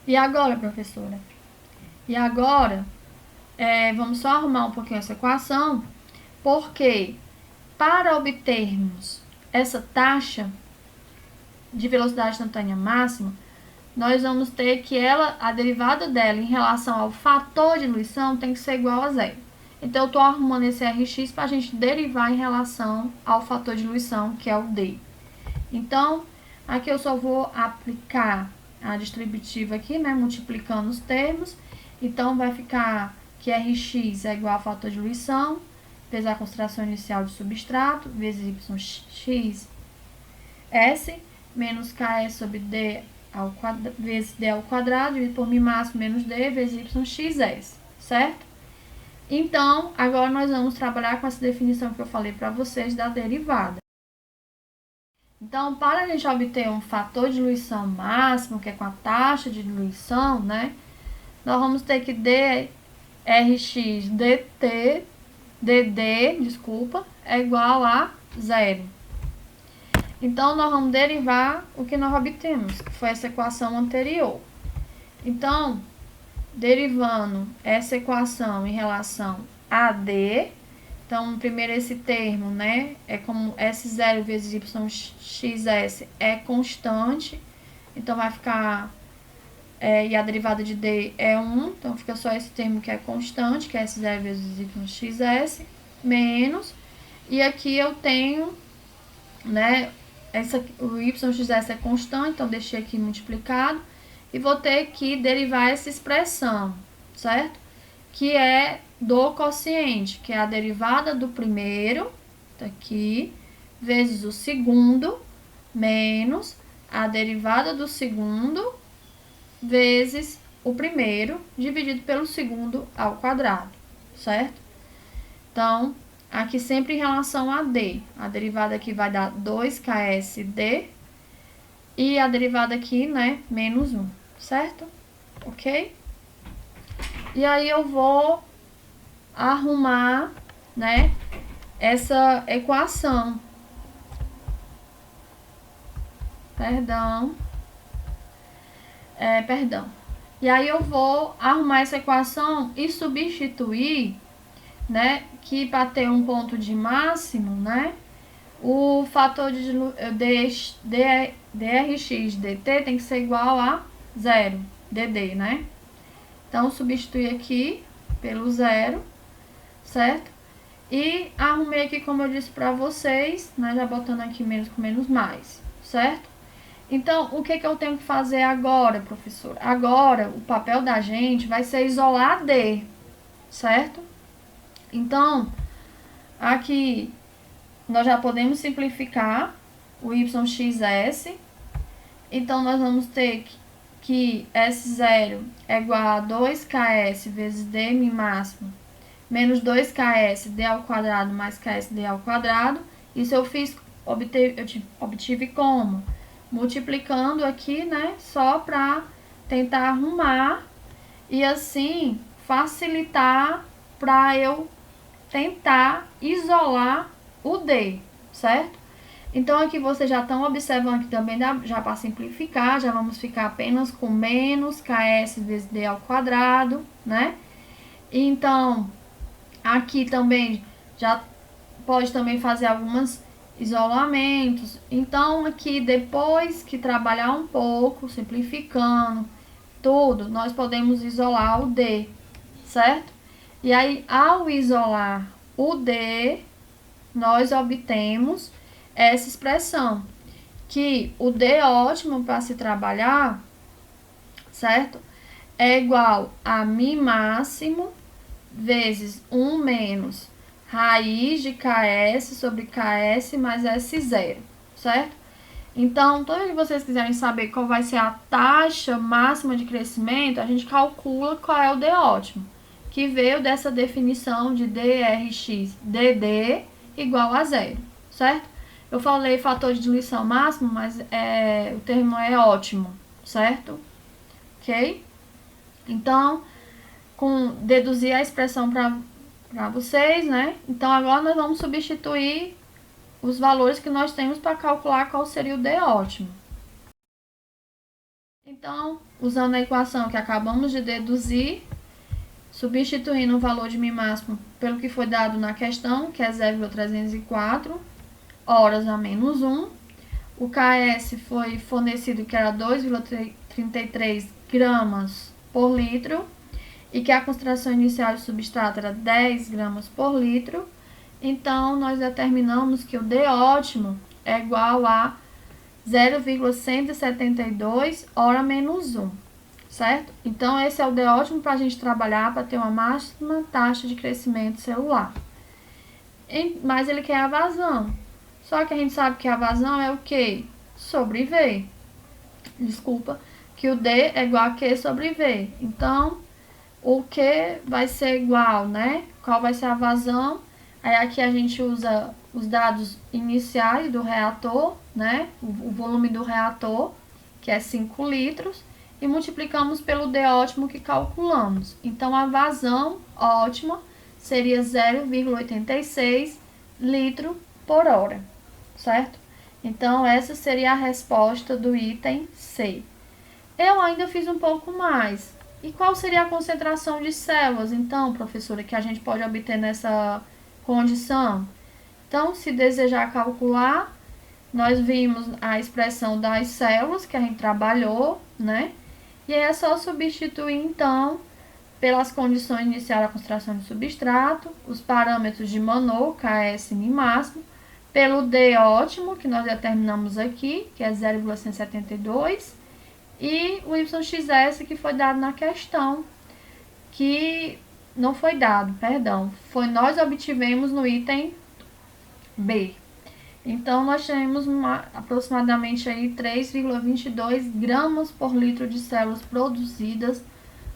E agora, professora? E agora, vamos só arrumar um pouquinho essa equação, porque para obtermos essa taxa de velocidade instantânea máxima, nós vamos ter que a derivada dela em relação ao fator de diluição tem que ser igual a zero. Então, eu estou arrumando esse Rx para a gente derivar em relação ao fator de diluição, que é o D. Então, aqui eu só vou aplicar a distributiva aqui, né, multiplicando os termos. Então, vai ficar que Rx é igual ao fator de diluição, vezes a concentração inicial de substrato, vezes yx S, menos Ks sobre D vezes D ao quadrado, dividido por μ máximo menos D, vezes yx, certo? Então, agora nós vamos trabalhar com essa definição que eu falei para vocês da derivada. Então, para a gente obter um fator de diluição máximo, que é com a taxa de diluição, né? Nós vamos ter que drx dd é igual a zero. Então, nós vamos derivar o que nós obtemos, que foi essa equação anterior. Então, derivando essa equação em relação a D, então, primeiro esse termo, né, é como S0 vezes yxs é constante, então vai ficar, e a derivada de D é 1, então fica só esse termo que é constante, que é S0 vezes yxs, menos, e aqui eu tenho, né, o yxs é constante, então deixei aqui multiplicado, e vou ter que derivar essa expressão, certo? Que é do quociente, que é a derivada do primeiro, tá aqui, vezes o segundo, menos a derivada do segundo, vezes o primeiro, dividido pelo segundo ao quadrado, certo? Então, aqui sempre em relação a D, a derivada aqui vai dar 2ksd, e a derivada aqui, né, menos 1, certo? Ok? E aí eu vou arrumar, né, essa equação. Perdão. E aí eu vou arrumar essa equação e substituir, né, que para ter um ponto de máximo, né, o fator de drx dt tem que ser igual a zero, dd, né? Então, substituir aqui pelo zero, certo? E arrumei aqui, como eu disse para vocês, né, já botando aqui menos com menos mais, certo? Então, o que eu tenho que fazer agora, professor? Agora, o papel da gente vai ser isolar D, certo? Então, aqui nós já podemos simplificar o yxs. Então, nós vamos ter que S0 é igual a 2ks vezes d máximo menos 2ks d ao quadrado mais ks d ao quadrado. Isso eu obtive como? Multiplicando aqui, né? Só para tentar arrumar e assim facilitar para eu tentar isolar o D, certo? Então, aqui vocês já estão observando que também dá, já para simplificar, já vamos ficar apenas com menos ks vezes d ao quadrado, né? Então, aqui também já pode também fazer alguns isolamentos. Então, aqui depois que trabalhar um pouco, simplificando tudo, nós podemos isolar o D, certo? E aí, ao isolar o D, nós obtemos essa expressão, que o D ótimo para se trabalhar, certo? É igual a μ máximo vezes 1 menos raiz de ks sobre ks mais S0, certo? Então, toda vez que vocês quiserem saber qual vai ser a taxa máxima de crescimento, a gente calcula qual é o D ótimo, que veio dessa definição de drx dd igual a zero, certo? Eu falei fator de diluição máximo, mas o termo é ótimo, certo? Ok? Então, deduzir a expressão para vocês, né? Então, agora nós vamos substituir os valores que nós temos para calcular qual seria o D ótimo. Então, usando a equação que acabamos de deduzir, substituindo o valor de μ máximo pelo que foi dado na questão, que é 0,304 horas a menos 1. O KS foi fornecido que era 2,33 gramas por litro e que a concentração inicial de substrato era 10 gramas por litro. Então, nós determinamos que o D ótimo é igual a 0,172 hora menos 1, certo? Então, esse é o D ótimo para a gente trabalhar para ter uma máxima taxa de crescimento celular. Mas ele quer a vazão. Só que a gente sabe que a vazão é o quê? Sobre V. Desculpa, que o D é igual a Q sobre V. Então, o Q vai ser igual, né? Qual vai ser a vazão? Aí aqui a gente usa os dados iniciais do reator, né? O volume do reator, que é 5 litros, e multiplicamos pelo D ótimo que calculamos. Então, a vazão ótima seria 0,86 litro por hora, certo? Então, essa seria a resposta do item C. Eu ainda fiz um pouco mais. E qual seria a concentração de células, então, professora, que a gente pode obter nessa condição? Então, se desejar calcular, nós vimos a expressão das células que a gente trabalhou, né? E aí é só substituir, então, pelas condições iniciais da concentração de substrato, os parâmetros de Monod, KS e μ máximo, pelo D ótimo, que nós determinamos aqui, que é 0,172, e o YXS que foi dado na questão, que não foi dado, perdão, nós obtivemos no item B. Então, nós temos aproximadamente aí 3,22 gramas por litro de células produzidas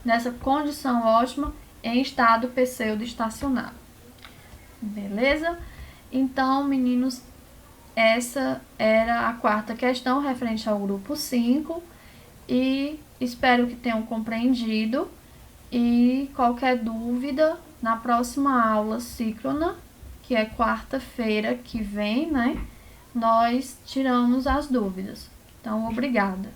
nessa condição ótima em estado pseudo-estacionário. Beleza? Então, meninos, essa era a quarta questão referente ao grupo 5 e espero que tenham compreendido. E qualquer dúvida, na próxima aula síncrona, que é quarta-feira que vem, né? Nós tiramos as dúvidas. Então, obrigada.